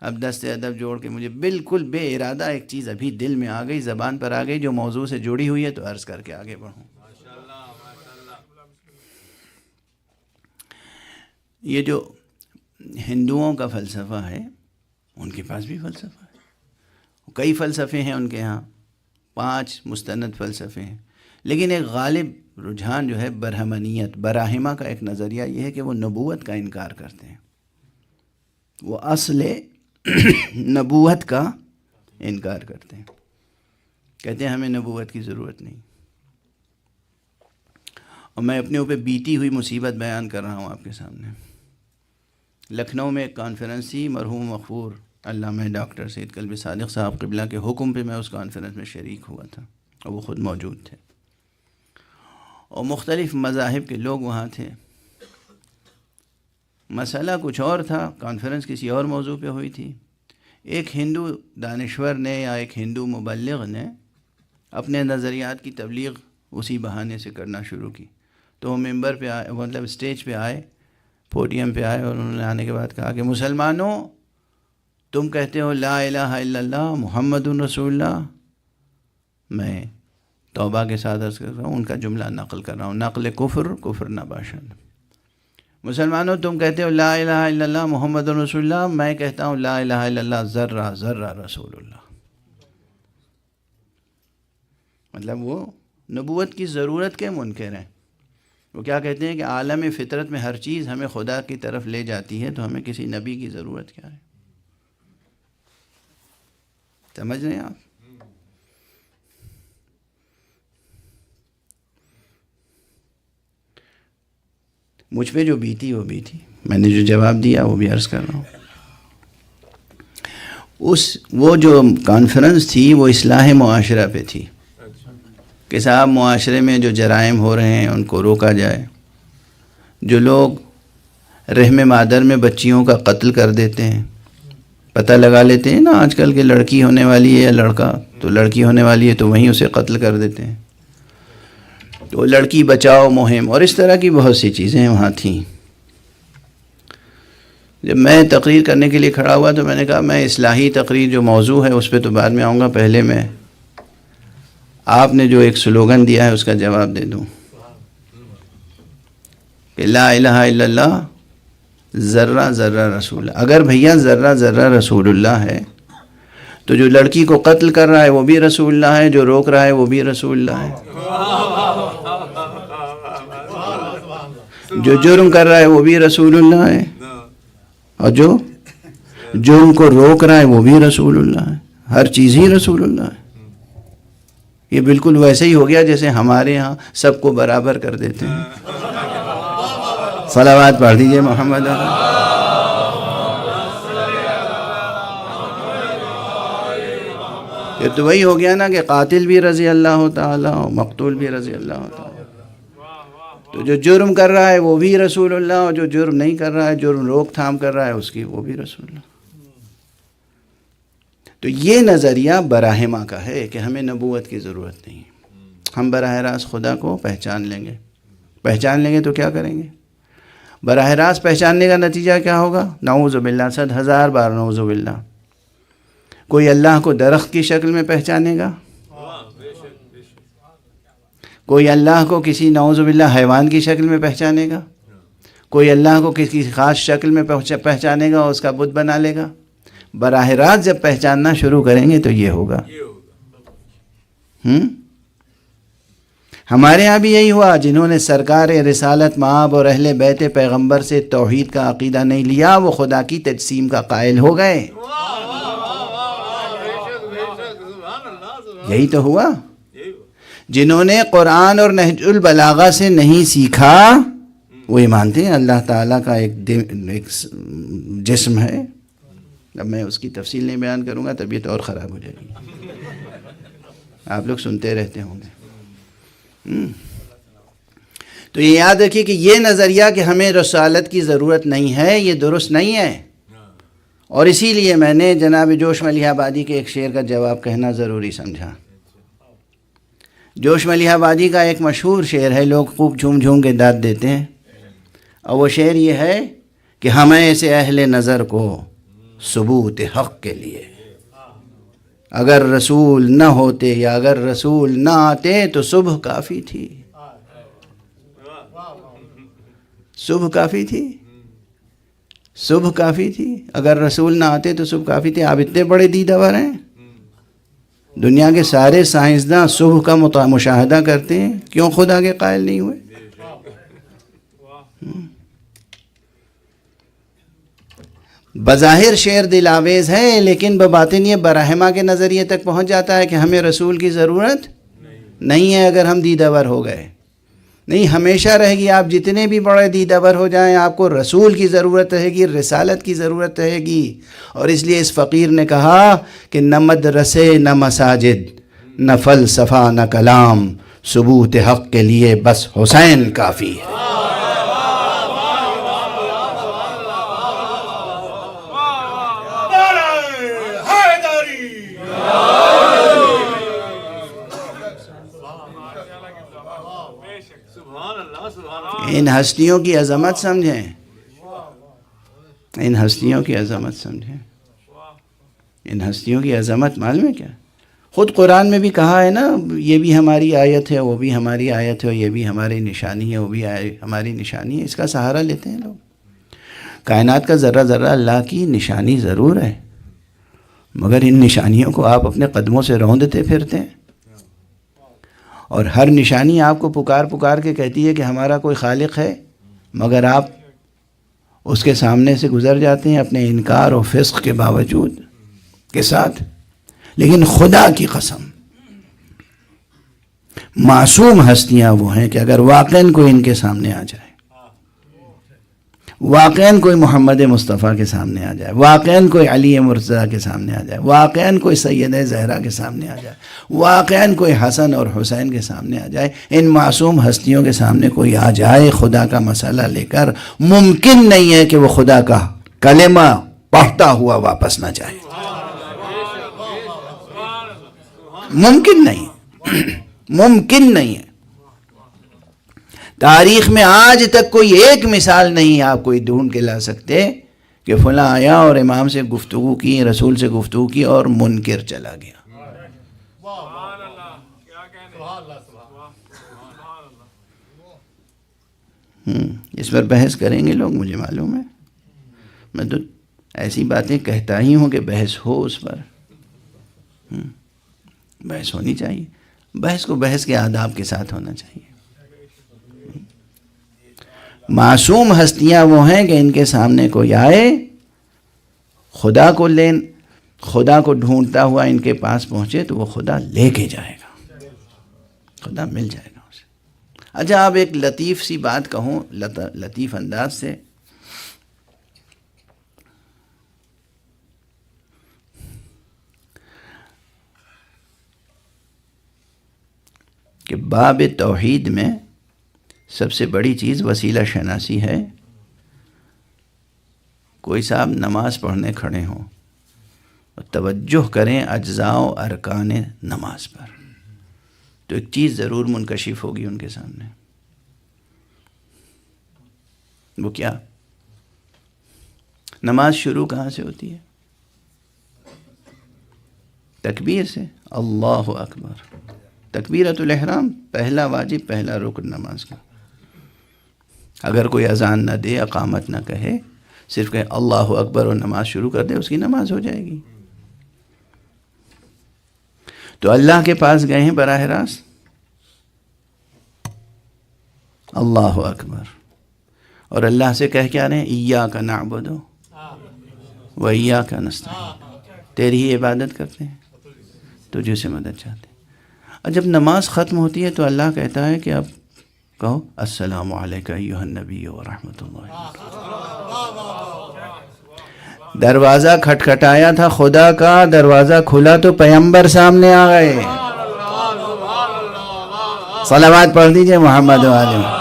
اب دست ادب جوڑ کے مجھے بالکل بے ارادہ ایک چیز ابھی دل میں آ گئی، زبان پر آ گئی، جو موضوع سے جڑی ہوئی ہے، تو عرض کر کے آگے بڑھوں. یہ جو ہندوؤں کا فلسفہ ہے، ان کے پاس بھی فلسفہ ہے. کئی فلسفے ہیں ان کے ہاں، 5 مستند فلسفے ہیں. لیکن ایک غالب رجحان جو ہے برہمنیت، براہمہ کا ایک نظریہ یہ ہے کہ وہ نبوت کا انکار کرتے ہیں. وہ اصل نبوت کا انکار کرتے ہیں، کہتے ہیں ہمیں نبوت کی ضرورت نہیں. اور میں اپنے اوپر بیتی ہوئی مصیبت بیان کر رہا ہوں آپ کے سامنے. لکھنؤ میں ایک کانفرنس تھی، مرحوم مغفور علامہ ڈاکٹر سید قلبی صادق صاحب قبلہ کے حکم پہ میں اس کانفرنس میں شریک ہوا تھا، اور وہ خود موجود تھے، اور مختلف مذاہب کے لوگ وہاں تھے. مسئلہ کچھ اور تھا، کانفرنس کسی اور موضوع پہ ہوئی تھی. ایک ہندو دانشور نے یا ایک ہندو مبلغ نے اپنے نظریات کی تبلیغ اسی بہانے سے کرنا شروع کی. تو وہ ممبر پہ آئے, مطلب اسٹیج پہ آئے, پوڈیم پہ آئے, اور انہوں نے آنے کے بعد کہا کہ مسلمانوں, تم کہتے ہو لا الہ الا اللہ محمد رسول اللہ. میں توبہ کے ساتھ عرض کر رہا ہوں, ان کا جملہ نقل کر رہا ہوں, نقل کفر نباشن. مسلمانوں تم کہتے ہو لا الہ الا اللہ محمد رسول اللہ, میں کہتا ہوں لا الہ الا اللہ ذرہ ذرہ رسول اللہ. مطلب وہ نبوت کی ضرورت کے منکر ہیں. وہ کیا کہتے ہیں کہ عالم فطرت میں ہر چیز ہمیں خدا کی طرف لے جاتی ہے, تو ہمیں کسی نبی کی ضرورت کیا ہے؟ سمجھ رہے ہیں آپ؟ مجھ پہ جو بیتی وہ بیتی, میں نے جو جواب دیا وہ بھی عرض کر رہا ہوں. وہ جو کانفرنس تھی وہ اصلاح معاشرہ پہ تھی کہ صاحب معاشرے میں جو جرائم ہو رہے ہیں ان کو روکا جائے. جو لوگ رحم مادر میں بچیوں کا قتل کر دیتے ہیں, پتہ لگا لیتے ہیں نا آج کل کہ لڑکی ہونے والی ہے یا لڑکا, تو لڑکی ہونے والی ہے تو وہیں اسے قتل کر دیتے ہیں. تو لڑکی بچاؤ مہم اور اس طرح کی بہت سی چیزیں وہاں تھیں. جب میں تقریر کرنے کے لیے کھڑا ہوا تو میں نے کہا میں اصلاحی تقریر جو موضوع ہے اس پہ تو بعد میں آؤں گا, پہلے میں آپ نے جو ایک سلوگن دیا ہے اس کا جواب دے دوں کہ لا الہ الا اللہ ذرہ ذرہ رسول اللہ. اگر بھیا ذرہ ذرہ رسول اللہ ہے تو جو لڑکی کو قتل کر رہا ہے وہ بھی رسول اللہ ہے, جو روک رہا ہے وہ بھی رسول اللہ ہے, جو جرم کر رہا ہے وہ بھی رسول اللہ ہے, اور جو جرم کو روک رہا ہے وہ بھی رسول اللہ ہے. ہر چیز ہی رسول اللہ ہے. یہ بالکل ویسے ہی ہو گیا جیسے ہمارے ہاں سب کو برابر کر دیتے ہیں. صلوات پڑھ دیجئے محمد. یہ تو وہی ہو گیا نا کہ قاتل بھی رضی اللہ تعالیٰ اور مقتول بھی رضی اللہ تعالیٰ. تو جو جرم کر رہا ہے وہ بھی رسول اللہ, اور جو جرم نہیں کر رہا ہے, جرم روک تھام کر رہا ہے اس کی, وہ بھی رسول اللہ. تو یہ نظریہ براہما کا ہے کہ ہمیں نبوت کی ضرورت نہیں. ہم براہ راست خدا کو پہچان لیں گے. پہچان لیں گے تو کیا کریں گے؟ براہ راست پہچاننے کا نتیجہ کیا ہوگا؟ نعوذ باللہ, 100,000 بار نعوذ باللہ. کوئی اللہ کو درخت کی شکل میں پہچانے گا, کوئی اللہ کو کسی نعوذ باللہ حیوان کی شکل میں پہچانے گا, کوئی اللہ کو کسی خاص شکل میں پہچانے گا اور اس کا بت بنا لے گا. براہ راست جب پہچاننا شروع کریں گے تو یہ ہوگا. ہمارے ہاں بھی یہی ہوا. جنہوں نے سرکار رسالت مآب اور اہل بیت پیغمبر سے توحید کا عقیدہ نہیں لیا وہ خدا کی تجسیم کا قائل ہو گئے. یہی تو ہوا. جنہوں نے قرآن اور نہج البلاغہ سے نہیں سیکھا وہ یہ مانتے ہیں اللہ تعالیٰ کا ایک جسم ہے. اب میں اس کی تفصیل نہیں بیان کروں گا, طبیعت اور خراب ہو جائے گی. آپ لوگ سنتے رہتے ہوں گے. تو یہ یاد رکھیے کہ یہ نظریہ کہ ہمیں رسالت کی ضرورت نہیں ہے یہ درست نہیں ہے. اور اسی لیے میں نے جناب جوش ملیح آبادی کے ایک شعر کا جواب کہنا ضروری سمجھا. جوش ملیح آبادی کا ایک مشہور شعر ہے, لوگ خوب جھوم جھوم کے داد دیتے ہیں, اور وہ شعر یہ ہے کہ ہمیں سے اہل نظر کو ثبوت حق کے لیے اگر رسول نہ ہوتے یا اگر رسول نہ آتے تو صبح کافی تھی. صبح کافی تھی, صبح کافی تھی. اگر رسول نہ آتے تو صبح کافی تھی. آپ اتنے بڑے دیدور ہیں, دنیا کے سارے سائنسداں صبح کا مشاہدہ کرتے ہیں, کیوں خدا کے قائل نہیں ہوئے؟ بظاہر شعر دل آویز ہے لیکن بباطن یہ براہما کے نظریے تک پہنچ جاتا ہے کہ ہمیں رسول کی ضرورت نہیں ہے اگر ہم دیدور ہو گئے. نہیں, ہمیشہ رہے گی. آپ جتنے بھی بڑے دیدور ہو جائیں آپ کو رسول کی ضرورت رہے گی, رسالت کی ضرورت رہے گی. اور اس لیے اس فقیر نے کہا کہ نہ مدرسے نہ مساجد نہ فلسفہ نہ کلام, ثبوت حق کے لیے بس حسین کافی ہے. ان ہستیوں کی عظمت سمجھیں، ان ہستیوں کی عظمت سمجھیں، ان ہستیوں کی عظمت معلوم ہے کیا؟ خود قرآن میں بھی کہا ہے نا، یہ بھی ہماری آیت ہے، وہ بھی ہماری آیت ہے، یہ بھی ہماری نشانی ہے، وہ بھی ہماری نشانی ہے۔ اس کا سہارا لیتے ہیں لوگ۔ کائنات کا ذرہ ذرہ اللہ کی نشانی ضرور ہے، مگر ان نشانیوں کو آپ اپنے قدموں سے روندتے پھرتے ہیں، اور ہر نشانی آپ کو پکار پکار کے کہتی ہے کہ ہمارا کوئی خالق ہے، مگر آپ اس کے سامنے سے گزر جاتے ہیں اپنے انکار و فسق کے باوجود کے ساتھ۔ لیکن خدا کی قسم، معصوم ہستیاں وہ ہیں کہ اگر واقعاً کوئی ان کے سامنے آ جائے، واقعاً کوئی محمد مصطفیٰ کے سامنے آ جائے، واقعاً کوئی علی مرتضیٰ کے سامنے آ جائے، واقعاً کوئی سیدہ زہرا کے سامنے آ جائے، واقعاً کوئی حسن اور حسین کے سامنے آ جائے، ان معصوم ہستیوں کے سامنے کوئی آ جائے خدا کا مسئلہ لے کر، ممکن نہیں ہے کہ وہ خدا کا کلمہ پڑھتا ہوا واپس نہ جائے، ممکن نہیں، ممکن نہیں ہے۔ تاریخ میں آج تک کوئی ایک مثال نہیں آپ کوئی ڈھونڈ کے لا سکتے کہ فلاں آیا اور امام سے گفتگو کی، رسول سے گفتگو کی اور منکر چلا گیا۔ اس پر بحث کریں گے لوگ، مجھے معلوم ہے، میں تو ایسی باتیں کہتا ہی ہوں کہ بحث ہو، اس پر بحث ہونی چاہیے، بحث کو بحث کے آداب کے ساتھ ہونا چاہیے۔ معصوم ہستیاں وہ ہیں کہ ان کے سامنے کوئی آئے، خدا کو ڈھونڈتا ہوا ان کے پاس پہنچے تو وہ خدا لے کے جائے گا، خدا مل جائے گا اسے۔ اچھا، اب ایک لطیف سی بات کہوں، لطیف انداز سے، کہ باب توحید میں سب سے بڑی چیز وسیلہ شناسی ہے۔ کوئی صاحب نماز پڑھنے کھڑے ہوں اور توجہ کریں اجزاء و ارکان نماز پر، تو ایک چیز ضرور منکشف ہوگی ان کے سامنے۔ وہ کیا؟ نماز شروع کہاں سے ہوتی ہے؟ تکبیر سے، اللہ اکبر، تکبیرۃ الاحرام، پہلا واجب، پہلا رکن نماز کا۔ اگر کوئی اذان نہ دے، اقامت نہ کہے، صرف کہ اللہ اکبر اور نماز شروع کر دے، اس کی نماز ہو جائے گی۔ تو اللہ کے پاس گئے ہیں براہ راست، اللہ اکبر، اور اللہ سے کہہ کے آ رہے ہیں ایاک نعبد و ایاک نستعین، تیری ہی عبادت کرتے ہیں، تجھے سے مدد چاہتے ہیں۔ اور جب نماز ختم ہوتی ہے تو اللہ کہتا ہے کہ اب کہو السلام علیکہ ایھا النبی ورحمۃ اللہ۔ دروازہ کھٹکھٹایا تھا خدا کا، دروازہ کھلا تو پیغمبر سامنے آ گئے۔ صلوات پڑھ دیجئے محمد و آلہ۔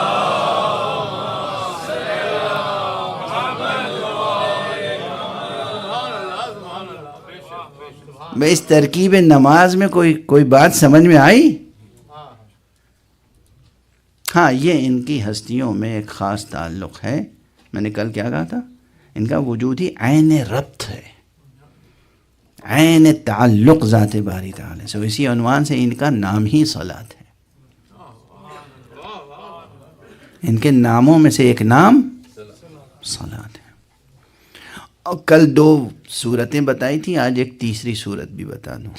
میں اس ترکیب نماز میں کوئی بات سمجھ میں آئی؟ ہاں، یہ ان کی ہستیوں میں ایک خاص تعلق ہے۔ میں نے کل کیا کہا تھا؟ ان کا وجود ہی عین ربط ہے، عین تعلق ذات باری تعالی سے۔ اسی عنوان سے ان کا نام ہی صلاۃ ہے۔ ان کے ناموں میں سے ایک نام صلاۃ ہے۔ اور کل 2 صورتیں بتائی تھیں، آج ایک تیسری صورت بھی بتا دوں۔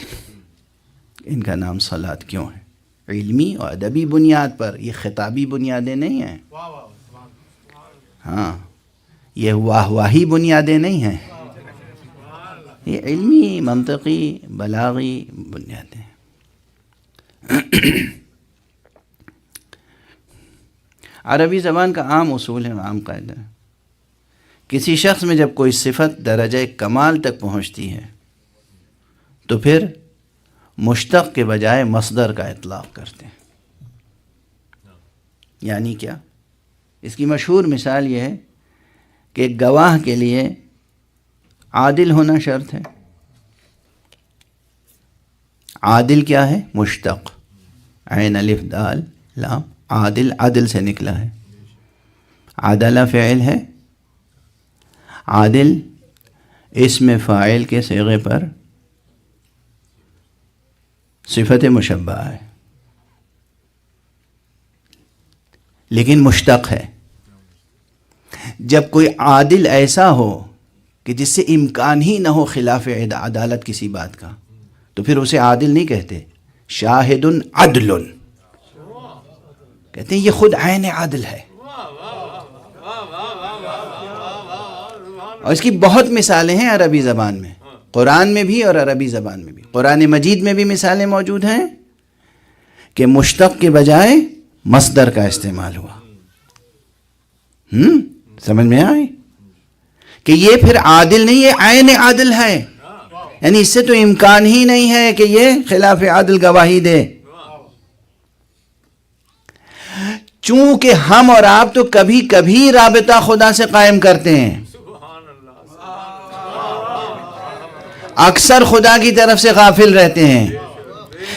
ان کا نام صلاۃ کیوں ہے؟ علمی اور ادبی بنیاد پر، یہ خطابی بنیادیں نہیں ہیں۔ ہاں، یہ واہی بنیادیں نہیں ہیں، یہ علمی، منطقی، بلاغی بنیادیں ہیں۔ عربی زبان کا عام اصول ہے، عام قاعدہ ہے، کسی شخص میں جب کوئی صفت درجہ کمال تک پہنچتی ہے تو پھر مشتق کے بجائے مصدر کا اطلاق کرتے ہیں۔ یعنی کیا؟ اس کی مشہور مثال یہ ہے کہ گواہ کے لیے عادل ہونا شرط ہے۔ عادل کیا ہے؟ مشتق، عین الف دال لام، عادل عدل سے نکلا ہے۔ عدل فعل ہے، عادل اسم فاعل کے صیغے پر صفت مشبہ ہے، لیکن مشتق ہے۔ جب کوئی عادل ایسا ہو کہ جس سے امکان ہی نہ ہو خلاف عدالت کسی بات کا، تو پھر اسے عادل نہیں کہتے، شاہد عدل کہتے ہیں، یہ خود عین عادل ہے۔ اور اس کی بہت مثالیں ہیں عربی زبان میں، قرآن میں بھی اور عربی زبان میں بھی۔ قرآن مجید میں بھی مثالیں موجود ہیں کہ مشتق کے بجائے مصدر کا استعمال ہوا۔ سمجھ میں آئی کہ یہ پھر عادل نہیں، یہ عین عادل ہے، یعنی اس سے تو امکان ہی نہیں ہے کہ یہ خلاف عادل گواہی دے۔ چونکہ ہم اور آپ تو کبھی کبھی رابطہ خدا سے قائم کرتے ہیں، اکثر خدا کی طرف سے غافل رہتے ہیں۔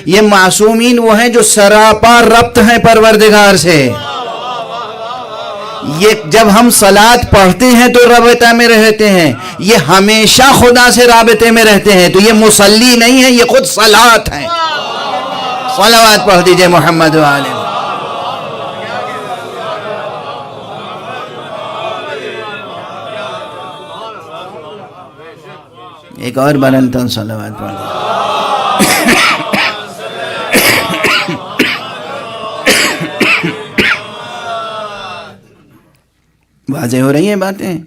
یہ معصومین وہ ہیں جو سراپا ربط ہیں پروردگار سے۔ یہ جب ہم صلاۃ پڑھتے ہیں تو رابطہ میں رہتے ہیں، یہ ہمیشہ خدا سے رابطے میں رہتے ہیں، تو یہ مصلی نہیں ہے، یہ خود صلاۃ ہیں۔ صلوات پڑھ دیجئے محمد و آلہ۔ ایک اور بلند صلوات پڑھ دیجئے۔ واضح ہو رہی ہیں باتیں؟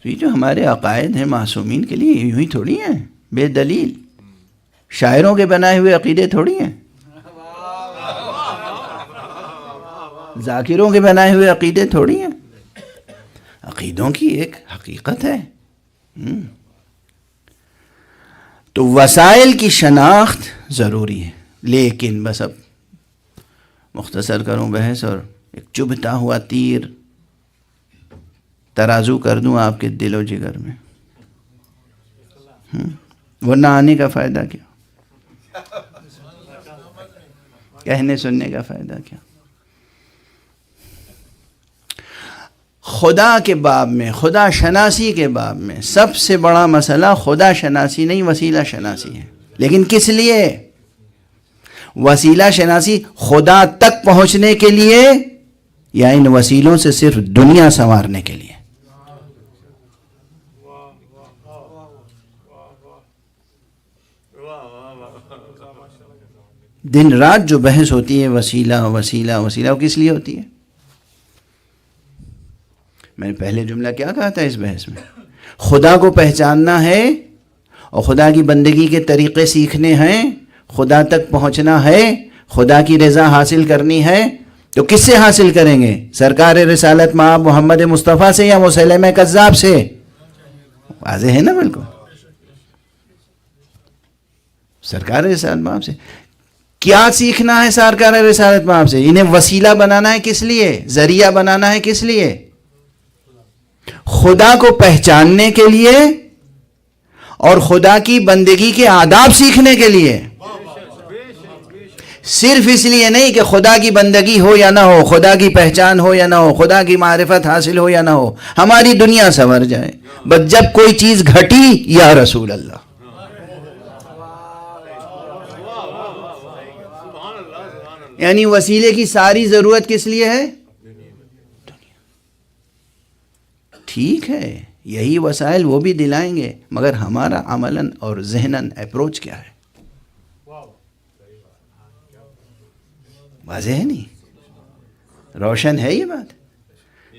تو یہ جو ہمارے عقائد ہیں معصومین کے لیے یوں ہی تھوڑی ہیں بے دلیل، شاعروں کے بنائے ہوئے عقیدے تھوڑی ہیں، ذاکروں کے بنائے ہوئے عقیدے تھوڑی ہیں، عقیدوں کی ایک حقیقت ہے۔ تو وسائل کی شناخت ضروری ہے، لیکن بس اب مختصر کروں بحث اور ایک چبھتا ہوا تیر ترازو کر دوں آپ کے دل و جگر میں، ورنہ آنے کا فائدہ کیا، کہنے سننے کا فائدہ کیا۔ خدا کے باب میں، خدا شناسی کے باب میں سب سے بڑا مسئلہ خدا شناسی نہیں، وسیلہ شناسی ہے۔ لیکن کس لیے؟ وسیلہ شناسی خدا تک پہنچنے کے لیے یا ان وسیلوں سے صرف دنیا سنوارنے کے لیے؟ دن رات جو بحث ہوتی ہے وسیلہ وسیلہ وسیلہ، وہ کس لیے ہوتی ہے؟ میں نے پہلے جملہ کیا کہا تھا اس بحث میں؟ خدا کو پہچاننا ہے اور خدا کی بندگی کے طریقے سیکھنے ہیں، خدا تک پہنچنا ہے، خدا کی رضا حاصل کرنی ہے، تو کس سے حاصل کریں گے؟ سرکار رسالت مآب محمد مصطفیٰ سے یا مسیلمہ کذاب سے؟ واضح ہے نا بالکل، سرکار رسالت مآب سے۔ کیا سیکھنا ہے سرکار رسالت مآب سے؟ انہیں وسیلہ بنانا ہے، کس لیے؟ ذریعہ بنانا ہے، کس لیے؟ خدا کو پہچاننے کے لیے اور خدا کی بندگی کے آداب سیکھنے کے لیے، صرف اس لیے نہیں کہ خدا کی بندگی ہو یا نہ ہو، خدا کی پہچان ہو یا نہ ہو، خدا کی معرفت حاصل ہو یا نہ ہو، ہماری دنیا سنور جائے، بس جب کوئی چیز گھٹی یا رسول اللہ۔ یعنی وسیلے کی ساری ضرورت کس لیے ہے؟ ٹھیک ہے، یہی وسائل وہ بھی دلائیں گے، مگر ہمارا عملاً اور ذہناً اپروچ کیا ہے؟ واضح ہے نہیں؟ روشن ہے یہ بات؟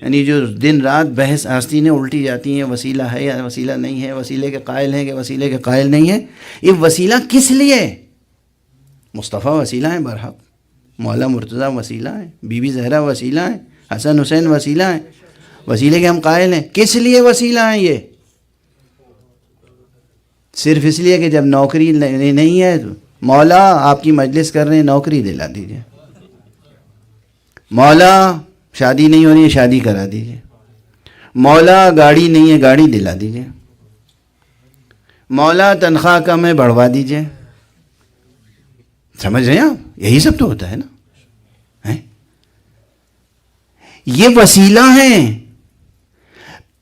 یعنی جو دن رات بحث آستینیں الٹی جاتی ہیں، وسیلہ ہے یا وسیلہ نہیں ہے، وسیلے کے قائل ہیں کہ وسیلے کے قائل نہیں ہیں، یہ وسیلہ کس لیے؟ مصطفیٰ وسیلہ ہیں برحق، مولا مرتضیٰ وسیلہ ہیں، بی بی زہرا وسیلہ ہیں، حسن حسین وسیلہ ہیں، وسیلے کے ہم قائل ہیں۔ کس لیے وسیلہ ہیں یہ؟ صرف اس لیے کہ جب نوکری نہیں ہے تو مولا آپ کی مجلس کر رہے ہیں، نوکری دلا دیجئے، مولا شادی نہیں ہو رہی ہے، شادی کرا دیجئے، مولا گاڑی نہیں ہے، گاڑی دلا دیجئے، مولا تنخواہ کم ہے، بڑھوا دیجئے۔ سمجھ رہے ہیں آپ؟ یہی سب تو ہوتا ہے نا. یہ وسیلہ ہیں.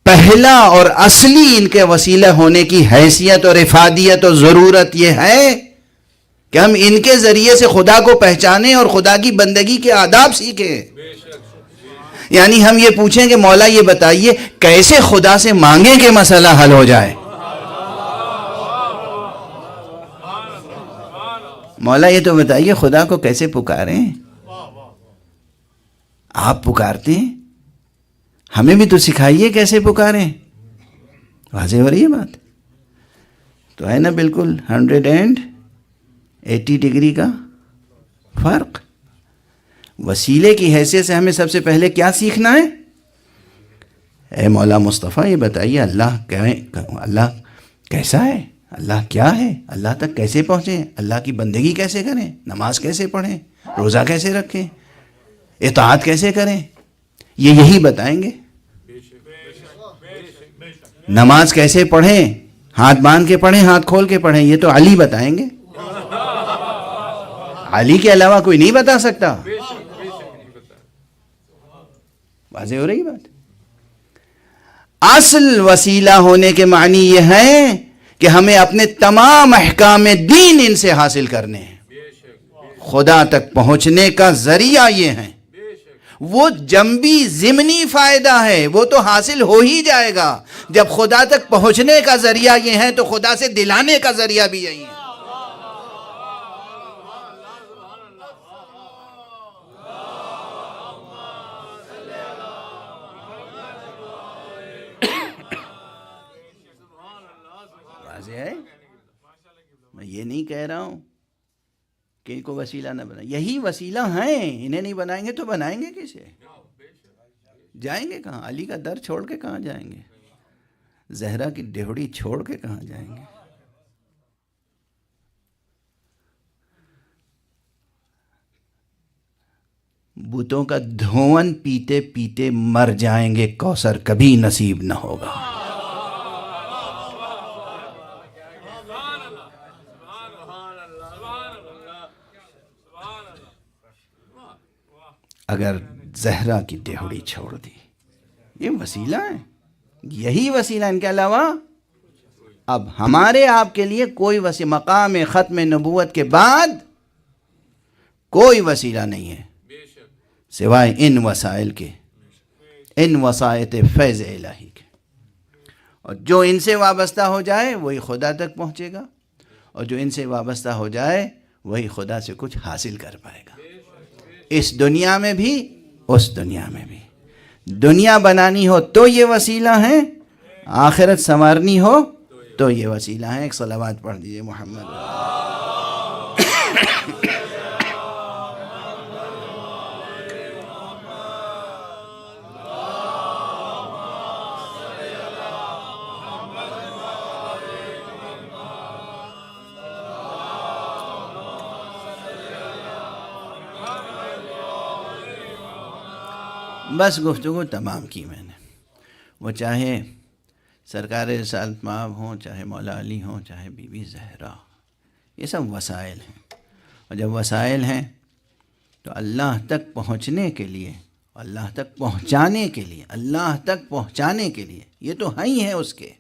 پہلا اور اصلی ان کے وسیلہ ہونے کی حیثیت اور افادیت اور ضرورت یہ ہے کہ ہم ان کے ذریعے سے خدا کو پہچانیں اور خدا کی بندگی کے آداب سیکھیں. یعنی ہم یہ پوچھیں کہ مولا یہ بتائیے کیسے خدا سے مانگیں کہ مسئلہ حل ہو جائے. مولا یہ تو بتائیے خدا کو کیسے پکاریں. آپ پکارتے ہیں، ہمیں بھی تو سکھائیے کیسے پکاریں. واضح ہو رہی ہے بات؟ تو ہے نا بالکل 180 ڈگری کا فرق. وسیلے کی حیثیت سے ہمیں سب سے پہلے کیا سیکھنا ہے؟ اے مولا مصطفیٰ یہ بتائیے اللہ کیسا ہے، اللہ کیا ہے، اللہ تک کیسے پہنچیں، اللہ کی بندگی کیسے کریں، نماز کیسے پڑھیں، روزہ کیسے رکھیں، اطاعت کیسے کریں. یہی بتائیں گے. نماز کیسے پڑھیں، ہاتھ باندھ کے پڑھیں، ہاتھ کھول کے پڑھیں، یہ تو علی بتائیں گے. علی کے علاوہ کوئی نہیں بتا سکتا. واضح ہو رہی بات؟ اصل وسیلہ ہونے کے معنی یہ ہے کہ ہمیں اپنے تمام احکام دین ان سے حاصل کرنے ہیں. خدا تک پہنچنے کا ذریعہ یہ ہے. وہ جنبی ضمنی فائدہ ہے، وہ تو حاصل ہو ہی جائے گا. جب خدا تک پہنچنے کا ذریعہ یہ ہے تو خدا سے دلانے کا ذریعہ بھی یہی ہے. واضح ہے؟ میں یہ نہیں کہہ رہا ہوں کہ ان کو وسیلہ نہ بنائیں. یہی وسیلہ ہیں. انہیں نہیں بنائیں گے تو بنائیں گے کسے؟ جائیں گے کہاں؟ علی کا در چھوڑ کے کہاں جائیں گے؟ زہرا کی ڈیوڑی چھوڑ کے کہاں جائیں گے؟ بتوں کا دھون پیتے پیتے مر جائیں گے، کوثر کبھی نصیب نہ ہوگا. اگر زہرا کی ڈیوڑی چھوڑ دی. یہ وسیلہ ہے، یہی وسیلہ، ان کے علاوہ اب ہمارے آپ کے لیے کوئی وسیلہ مقام ختم نبوت کے بعد کوئی وسیلہ نہیں ہے سوائے ان وسائل کے، ان وسائط فیض الہی کے. اور جو ان سے وابستہ ہو جائے وہی خدا تک پہنچے گا، اور جو ان سے وابستہ ہو جائے وہی خدا سے کچھ حاصل کر پائے گا، اس دنیا میں بھی اس دنیا میں بھی. دنیا بنانی ہو تو یہ وسیلہ ہیں، آخرت سنوارنی ہو تو یہ وسیلہ ہیں. ایک صلوات پڑھ دیجئے محمد. بس گفتگو تمام کی میں نے. وہ چاہے سرکار رسالت مآب ہوں، چاہے مولا علی ہوں، چاہے بی بی زہرا، یہ سب وسائل ہیں. اور جب وسائل ہیں تو اللہ تک پہنچنے کے لیے، اللہ تک پہنچانے کے لیے، اللہ تک پہنچانے کے لیے یہ تو ہیں ہی ہیں اس کے.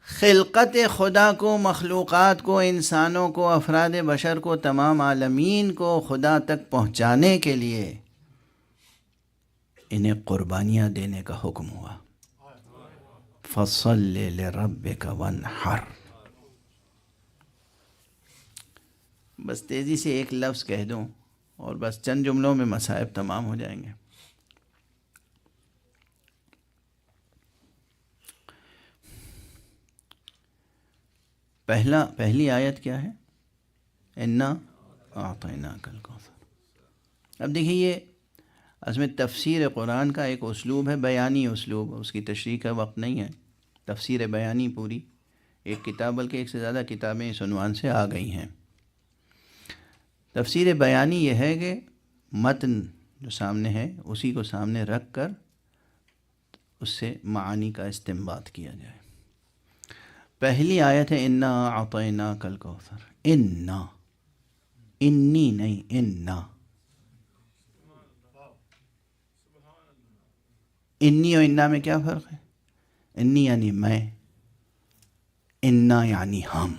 خلقت خدا کو، مخلوقات کو، انسانوں کو، افراد بشر کو، تمام عالمین کو خدا تک پہنچانے کے لیے انہیں قربانیاں دینے کا حکم ہوا. فَصَلِّ لِرَبِّكَ وَانْحَرْ. بس تیزی سے ایک لفظ کہہ دوں اور بس چند جملوں میں مصائب تمام ہو جائیں گے. پہلی آیت کیا ہے؟ اِنَّا أَعْطَيْنَاكَ الْكَوْثَرَ. اب دیکھیے یہ اصل میں تفسیر قرآن کا ایک اسلوب ہے، بیانی اسلوب. اس کی تشریح کا وقت نہیں ہے. تفسیر بیانی پوری ایک کتاب، بلکہ ایک سے زیادہ کتابیں اس عنوان سے آ گئی ہیں. تفسیر بیانی یہ ہے کہ متن جو سامنے ہے اسی کو سامنے رکھ کر اس سے معانی کا استنباط کیا جائے. پہلی آیت ہے انا اعطیناک الکوثر. انا، انی نہیں، انا. انی اور انا میں کیا فرق ہے؟ انی یعنی میں، انا یعنی ہم.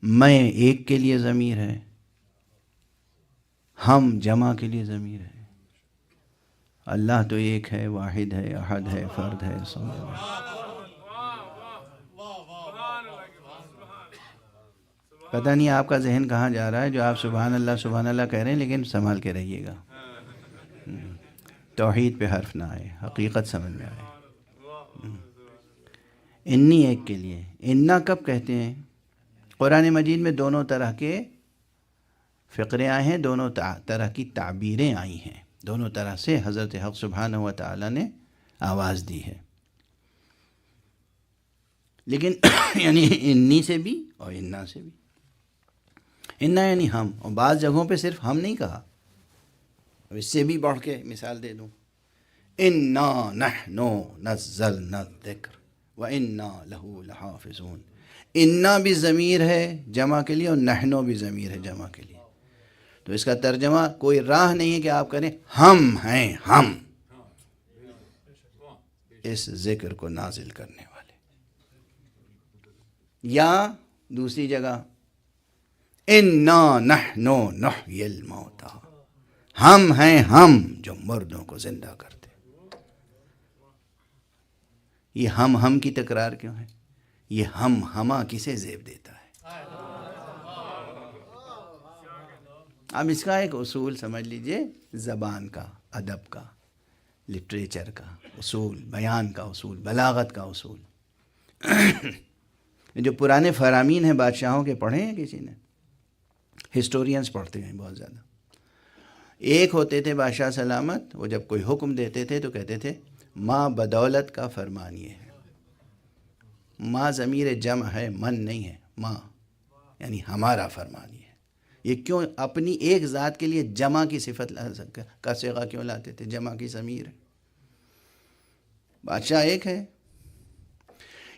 میں ایک کے لیے ضمیر ہے، ہم جمع کے لیے ضمیر ہے. اللہ تو ایک ہے، واحد ہے، احد ہے، فرد ہے، صمد ہے. پتہ نہیں آپ کا ذہن کہاں جا رہا ہے جو آپ سبحان اللہ کہہ رہے ہیں، لیکن سنبھال کے رہیے گا. توحید پہ حرف نہ آئے، حقیقت سمجھ میں آئے. انی ایک کے لیے. انا کب کہتے ہیں؟ قرآن مجید میں دونوں طرح کے فقرے آئے ہیں، دونوں طرح کی تعبیریں آئی ہیں، دونوں طرح سے حضرت حق سبحانہ و تعالی نے آواز دی ہے. لیکن یعنی انی سے بھی اور انا سے بھی. انا یعنی ہم، اور بعض جگہوں پہ صرف ہم نہیں کہا. اس سے بھی بڑھ کے مثال دے دوں، انا نحن نزلنا الذکر وانا لہ لحافظون. انا بھی ضمیر ہے جمع کے لیے اور نحنو بھی ضمیر ہے جمع کے لیے. تو اس کا ترجمہ کوئی راہ نہیں ہے کہ آپ کریں ہم ہیں، ہم اس ذکر کو نازل کرنے والے. یا دوسری جگہ انا نحن نحیی الموتى، ہم ہیں ہم جو مردوں کو زندہ کرتے. یہ ہم کی تکرار کیوں ہے؟ یہ ہما کسے زیب دیتا ہے؟ اب اس کا ایک اصول سمجھ لیجئے، زبان کا، ادب کا، لٹریچر کا اصول، بیان کا اصول، بلاغت کا اصول. جو پرانے فرامین ہیں بادشاہوں کے، پڑھے ہیں کسی نے؟ ہسٹورینز پڑھتے ہیں بہت زیادہ. ایک ہوتے تھے بادشاہ سلامت، وہ جب کوئی حکم دیتے تھے تو کہتے تھے ماں بدولت کا فرمان یہ ہے. ماں ضمیر جمع ہے، من نہیں ہے. ماں یعنی ہمارا فرمان یہ ہے. یہ کیوں اپنی ایک ذات کے لیے جمع کی صفت کا صیغہ کیوں لاتے تھے؟ جمع کی ضمیر ہے، بادشاہ ایک ہے.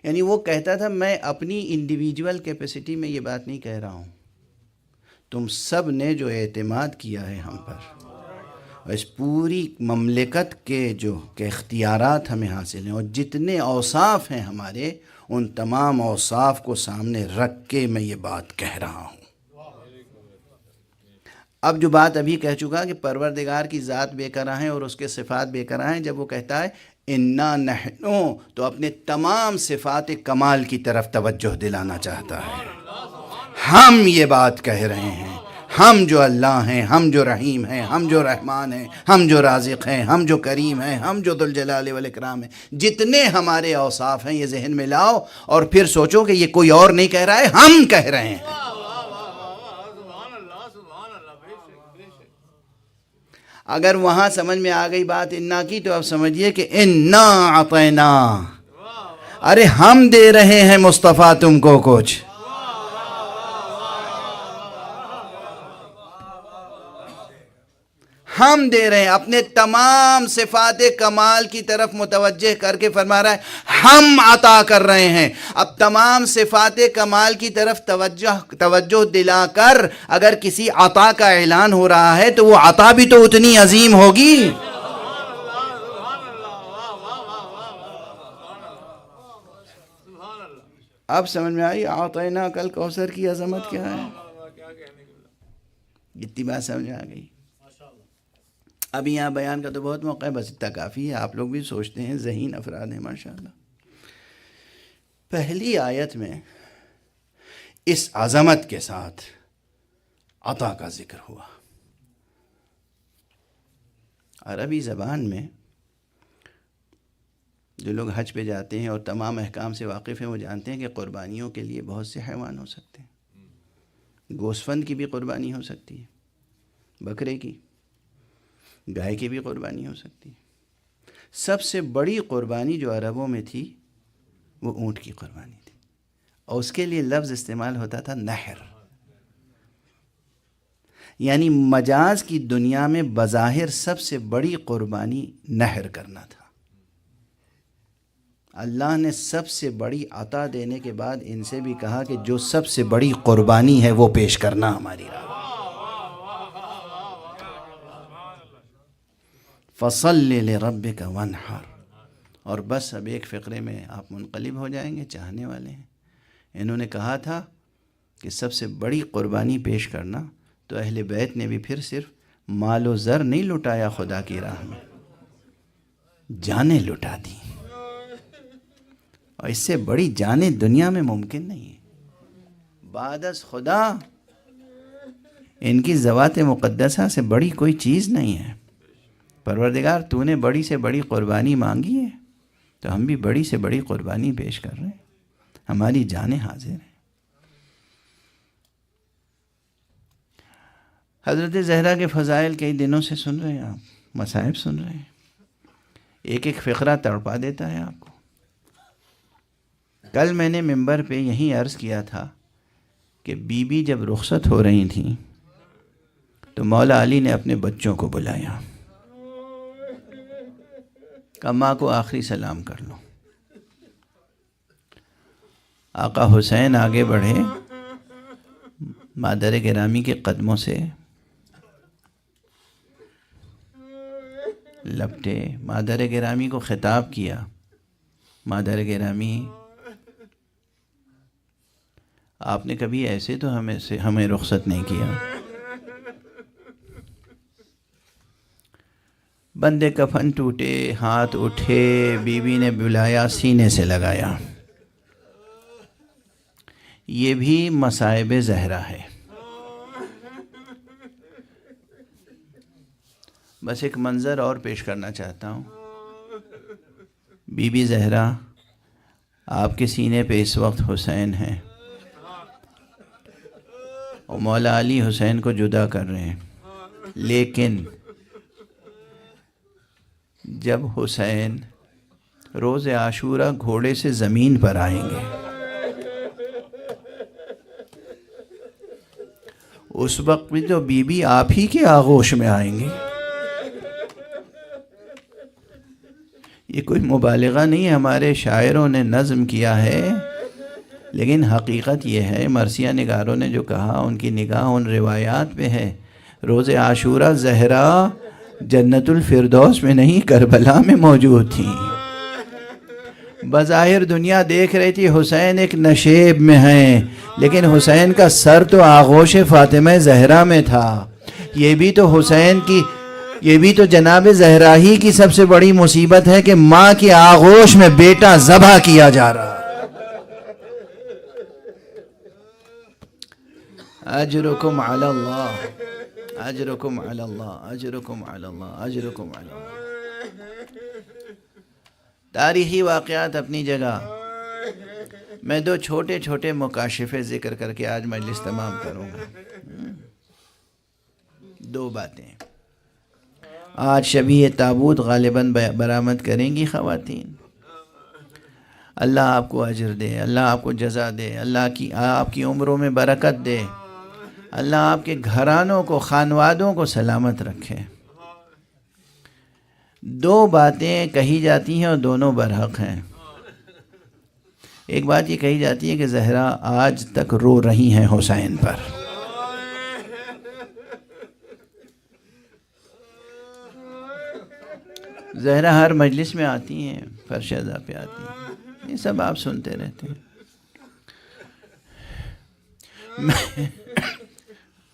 یعنی وہ کہتا تھا میں اپنی انڈیویجول کیپیسٹی میں یہ بات نہیں کہہ رہا ہوں، تم سب نے جو اعتماد کیا ہے ہم پر، اس پوری مملکت کے جو کہ اختیارات ہمیں حاصل ہیں اور جتنے اوصاف ہیں ہمارے، ان تمام اوصاف کو سامنے رکھ کے میں یہ بات کہہ رہا ہوں. اب جو بات ابھی کہہ چکا کہ پروردگار کی ذات بے قرار ہے اور اس کے صفات بے قرار ہیں، جب وہ کہتا ہے انا نحنو تو اپنے تمام صفات کمال کی طرف توجہ دلانا چاہتا ہے. ہم یہ بات کہہ رہے ہیں، ہم جو اللہ ہیں، ہم جو رحیم ہیں، ہم جو رحمان ہیں، ہم جو رازق ہیں، ہم جو کریم ہیں، ہم جو ذوالجلال والاکرام ہیں، جتنے ہمارے اوصاف ہیں یہ ذہن میں لاؤ اور پھر سوچو کہ یہ کوئی اور نہیں کہہ رہا ہے، ہم کہہ رہے ہیں. اگر وہاں سمجھ میں آ گئی بات انا کی، تو اب سمجھیے کہ انا اعطینا، ارے ہم دے رہے ہیں مصطفیٰ تم کو کچھ. ہم دے رہے ہیں، اپنے تمام صفات کمال کی طرف متوجہ کر کے فرما رہا ہے ہم عطا کر رہے ہیں. اب تمام صفات کمال کی طرف توجہ دلا کر اگر کسی عطا کا اعلان ہو رہا ہے تو وہ عطا بھی تو اتنی عظیم ہوگی. اب سمجھ میں آئی اعطیناک الکوثر کی عظمت کیا ہے؟ اتنی بات سمجھ میں آ گئی. اب یہاں بیان کا تو بہت موقع ہے، بس اتنا کافی ہے. آپ لوگ بھی سوچتے ہیں، ذہین افراد ہیں ماشاءاللہ. پہلی آیت میں اس عظمت کے ساتھ عطا کا ذکر ہوا. عربی زبان میں جو لوگ حج پہ جاتے ہیں اور تمام احکام سے واقف ہیں، وہ جانتے ہیں کہ قربانیوں کے لیے بہت سے حیوان ہو سکتے ہیں. گوسفند کی بھی قربانی ہو سکتی ہے، بکرے کی، گائے کی بھی قربانی ہو سکتی ہے. سب سے بڑی قربانی جو عربوں میں تھی وہ اونٹ کی قربانی تھی، اور اس کے لیے لفظ استعمال ہوتا تھا نحر. یعنی مجاز کی دنیا میں بظاہر سب سے بڑی قربانی نحر کرنا تھا. اللہ نے سب سے بڑی عطا دینے کے بعد ان سے بھی کہا کہ جو سب سے بڑی قربانی ہے وہ پیش کرنا ہماری راہ میں۔ فَصَلِّ لِرَبِّكَ وَانْحَرْ۔ اور بس اب ایک فقرے میں آپ منقلب ہو جائیں گے، چاہنے والے ہیں۔ انہوں نے کہا تھا کہ سب سے بڑی قربانی پیش کرنا، تو اہل بیت نے بھی پھر صرف مال و زر نہیں لٹایا خدا کی راہ میں، جانیں لٹا دی، اور اس سے بڑی جانیں دنیا میں ممکن نہیں ہے۔ بعد از خدا ان کی ذوات مقدسہ سے بڑی کوئی چیز نہیں ہے۔ پروردگار تو نے بڑی سے بڑی قربانی مانگی ہے، تو ہم بھی بڑی سے بڑی قربانی پیش کر رہے ہیں، ہماری جانیں حاضر ہیں۔ حضرت زہرا کے فضائل کئی دنوں سے سن رہے ہیں آپ، مصائب سن رہے ہیں، ایک ایک فقرہ تڑپا دیتا ہے آپ کو۔ کل میں نے منبر پہ یہی عرض کیا تھا کہ بی بی جب رخصت ہو رہی تھیں تو مولا علی نے اپنے بچوں کو بلایا، کہ ماں کو آخری سلام کر لو۔ آقا حسین آگے بڑھے، مادر گرامی کے قدموں سے لپٹے، مادر گرامی کو خطاب کیا، مادر گرامی آپ نے کبھی ایسے تو ہمیں رخصت نہیں کیا۔ بندے کفن ٹوٹے، ہاتھ اٹھے، بی بی نے بلایا، سینے سے لگایا۔ یہ بھی مصائب زہرا ہے۔ بس ایک منظر اور پیش کرنا چاہتا ہوں۔ بی بی زہرا، آپ کے سینے پہ اس وقت حسین ہیں، اور مولا علی حسین کو جدا کر رہے ہیں، لیکن جب حسین روز عاشورہ گھوڑے سے زمین پر آئیں گے، اس وقت بھی تو بی بی آپ ہی کے آغوش میں آئیں گے۔ یہ کوئی مبالغہ نہیں ہے، ہمارے شاعروں نے نظم کیا ہے، لیکن حقیقت یہ ہے، مرثیہ نگاروں نے جو کہا، ان کی نگاہ ان روایات پہ ہے۔ روز عاشورہ زہرا جنت الفردوس میں نہیں، کربلا میں موجود تھیں۔ بظاہر دنیا دیکھ رہی تھی حسین ایک نشیب میں ہیں، لیکن حسین کا سر تو آغوش فاطمہ زہرا میں تھا۔ یہ بھی تو جناب زہرا ہی کی سب سے بڑی مصیبت ہے کہ ماں کی آغوش میں بیٹا ذبح کیا جا رہا۔ اجرکم علی اللہ، اجرکم علی اللہ، اجرکم علی اللہ، اجرکم علی اللہ۔ تاریخی واقعات اپنی جگہ، میں دو چھوٹے چھوٹے مکاشفے ذکر کر کے آج مجلس تمام کروں گا۔ دو باتیں۔ آج شبیہ تابوت غالباً برآمد کریں گی خواتین۔ اللہ آپ کو اجر دے، اللہ آپ کو جزا دے، اللہ آپ کی عمروں میں برکت دے، اللہ آپ کے گھرانوں کو، خانوادوں کو سلامت رکھے۔ دو باتیں کہی جاتی ہیں اور دونوں برحق ہیں۔ ایک بات یہ کہی جاتی ہے کہ زہرا آج تک رو رہی ہیں حسین پر۔ زہرا ہر مجلس میں آتی ہیں، فرش ازا پہ آتی ہیں، یہ سب آپ سنتے رہتے ہیں۔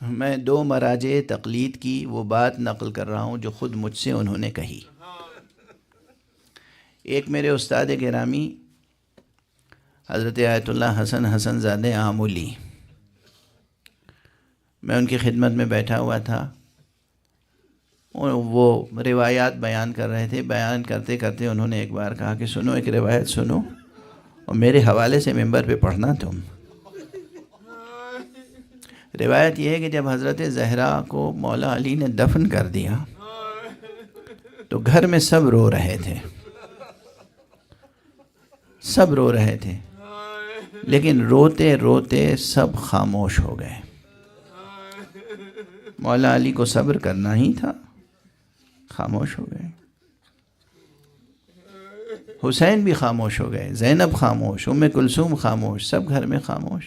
میں دو مراجع تقلید کی وہ بات نقل کر رہا ہوں جو خود مجھ سے انہوں نے کہی۔ ایک میرے استاد گرامی حضرت آیت اللہ حسن زادہ آمولی، میں ان کی خدمت میں بیٹھا ہوا تھا، وہ روایات بیان کر رہے تھے۔ بیان کرتے کرتے انہوں نے ایک بار کہا کہ سنو، ایک روایت سنو اور میرے حوالے سے منبر پہ پڑھنا تم۔ روایت یہ ہے کہ جب حضرت زہرا کو مولا علی نے دفن کر دیا تو گھر میں سب رو رہے تھے، سب رو رہے تھے، لیکن روتے روتے سب خاموش ہو گئے۔ مولا علی کو صبر کرنا ہی تھا، خاموش ہو گئے۔ حسین بھی خاموش ہو گئے، زینب خاموش، ام کلثوم خاموش، سب گھر میں خاموش۔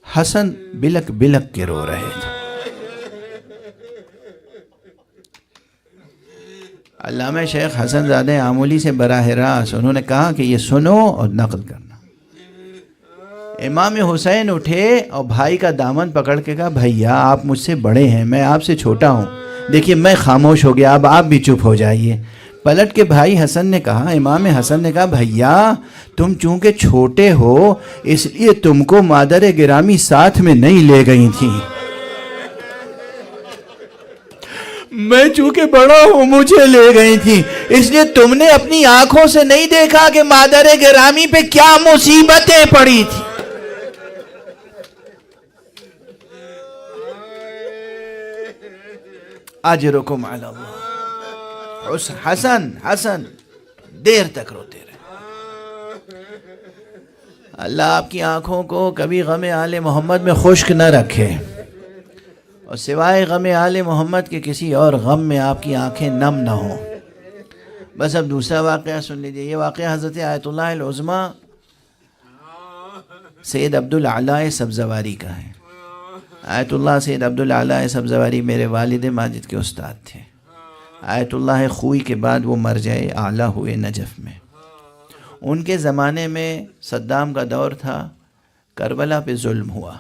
حسن بلک بلک کے رو رہے تھے۔ علامہ شیخ حسن زادہ آمولی سے براہ راست انہوں نے کہا کہ یہ سنو اور نقل کرنا۔ امام حسین اٹھے اور بھائی کا دامن پکڑ کے کہا بھیا آپ مجھ سے بڑے ہیں، میں آپ سے چھوٹا ہوں، دیکھیے میں خاموش ہو گیا، اب آپ بھی چپ ہو جائیے۔ پلٹ کے بھائی حسن نے کہا، امام حسن نے کہا بھیا تم چونکہ چھوٹے ہو اس لیے تم کو مادر گرامی ساتھ میں نہیں لے گئی تھیں، میں چونکہ بڑا ہوں مجھے لے گئی تھی، اس لیے تم نے اپنی آنکھوں سے نہیں دیکھا کہ مادر گرامی پہ کیا مصیبتیں پڑی تھی۔ اجرکم علی اللہ۔ حسن دیر تک روتے رہے۔ اللہ آپ کی آنکھوں کو کبھی غم آل محمد میں خشک نہ رکھے، اور سوائے غم آل محمد کے کسی اور غم میں آپ کی آنکھیں نم نہ ہوں۔ بس اب دوسرا واقعہ سن لیجئے۔ یہ واقعہ حضرت آیت اللہ العظمیٰ سید عبدالاعلی سبزواری کا ہے۔ آیت اللہ سید عبدالاعلی سبزواری میرے والد ماجد کے استاد تھے۔ آیت اللہ خوئی کے بعد وہ مرجع اعلیٰ ہوئے نجف میں۔ ان کے زمانے میں صدام کا دور تھا، کربلا پہ ظلم ہوا۔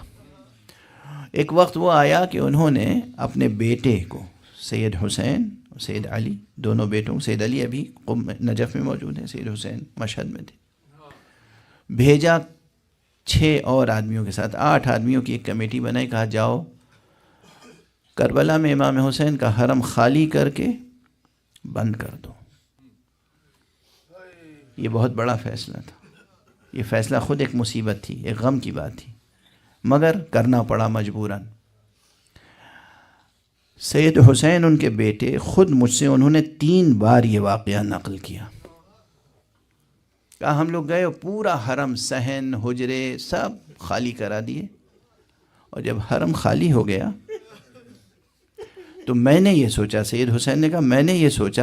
ایک وقت وہ آیا کہ انہوں نے اپنے بیٹے کو، سید حسین سید علی، دونوں بیٹوں، سید علی ابھی نجف میں موجود ہیں، سید حسین مشہد میں تھے، بھیجا 6 اور آدمیوں کے ساتھ، 8 آدمیوں کی ایک کمیٹی بنائی، کہا جاؤ کربلا میں امام حسین کا حرم خالی کر کے بند کر دو۔ یہ بہت بڑا فیصلہ تھا، یہ فیصلہ خود ایک مصیبت تھی، ایک غم کی بات تھی، مگر کرنا پڑا مجبوراً۔ سید حسین ان کے بیٹے خود مجھ سے انہوں نے 3 بار یہ واقعہ نقل کیا۔ کہا ہم لوگ گئے اور پورا حرم، صحن، حجرے سب خالی کرا دیے، اور جب حرم خالی ہو گیا تو میں نے یہ سوچا، سید حسین نے کہا میں نے یہ سوچا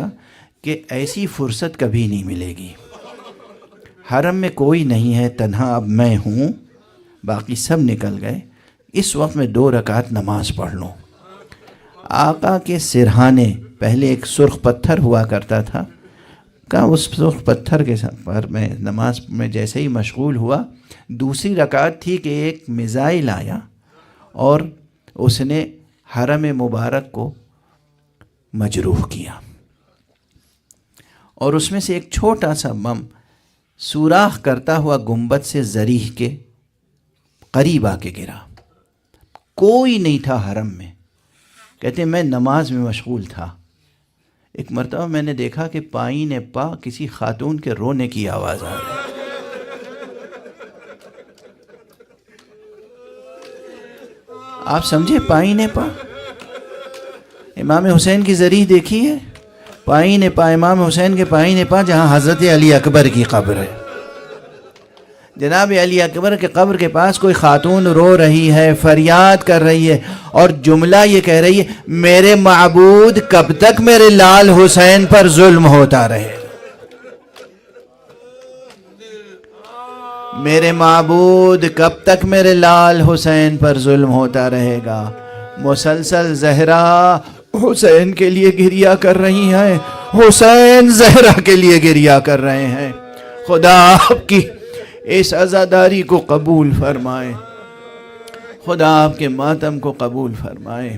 کہ ایسی فرصت کبھی نہیں ملے گی، حرم میں کوئی نہیں ہے، تنہا اب میں ہوں، باقی سب نکل گئے، اس وقت میں 2 رکعت نماز پڑھ لوں۔ آقا کے سرہانے، پہلے ایک سرخ پتھر ہوا کرتا تھا، کہا اس سرخ پتھر کے پر میں نماز میں جیسے ہی مشغول ہوا، دوسری رکعت تھی کہ ایک میزائل آیا اور اس نے حرم مبارک کو مجروح کیا، اور اس میں سے ایک چھوٹا سا بم سوراخ کرتا ہوا گنبد سے ذریح کے قریب آ کے گرا۔ کوئی نہیں تھا حرم میں، کہتے میں نماز میں مشغول تھا، ایک مرتبہ میں نے دیکھا کہ پائیں پا کسی خاتون کے رونے کی آواز آ رہی۔ آپ سمجھے پائیں پا؟ امام حسین کی ذریح دیکھی ہے، پائیں پا، امام حسین کے پائیں پا جہاں حضرت علی اکبر کی قبر ہے۔ جناب علی اکبر کے قبر کے پاس کوئی خاتون رو رہی ہے، فریاد کر رہی ہے، اور جملہ یہ کہہ رہی ہے میرے معبود کب تک میرے لال حسین پر ظلم ہوتا رہے، میرے معبود کب تک میرے لال حسین پر ظلم ہوتا رہے گا۔ مسلسل زہرا حسین کے لیے گریہ کر رہی ہیں، حسین زہرا کے لیے گریہ کر رہے ہیں۔ خدا آپ کی اس عزاداری کو قبول فرمائے، خدا آپ کے ماتم کو قبول فرمائے،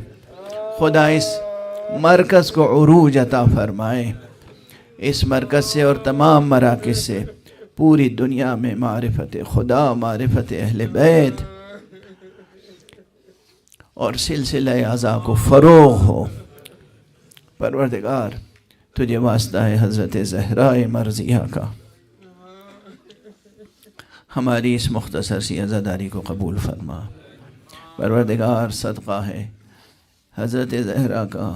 خدا اس مرکز کو عروج عطا فرمائے، اس مرکز سے اور تمام مراکز سے پوری دنیا میں معرفت خدا، معرفت اہل بیت اور سلسلہ ازا کو فروغ ہو۔ پروردگار تجھے واسطہ ہے حضرت زہرا مرضیہ کا، ہماری اس مختصر سی عزاداری کو قبول فرما۔ پروردگار صدقہ ہے حضرت زہرا کا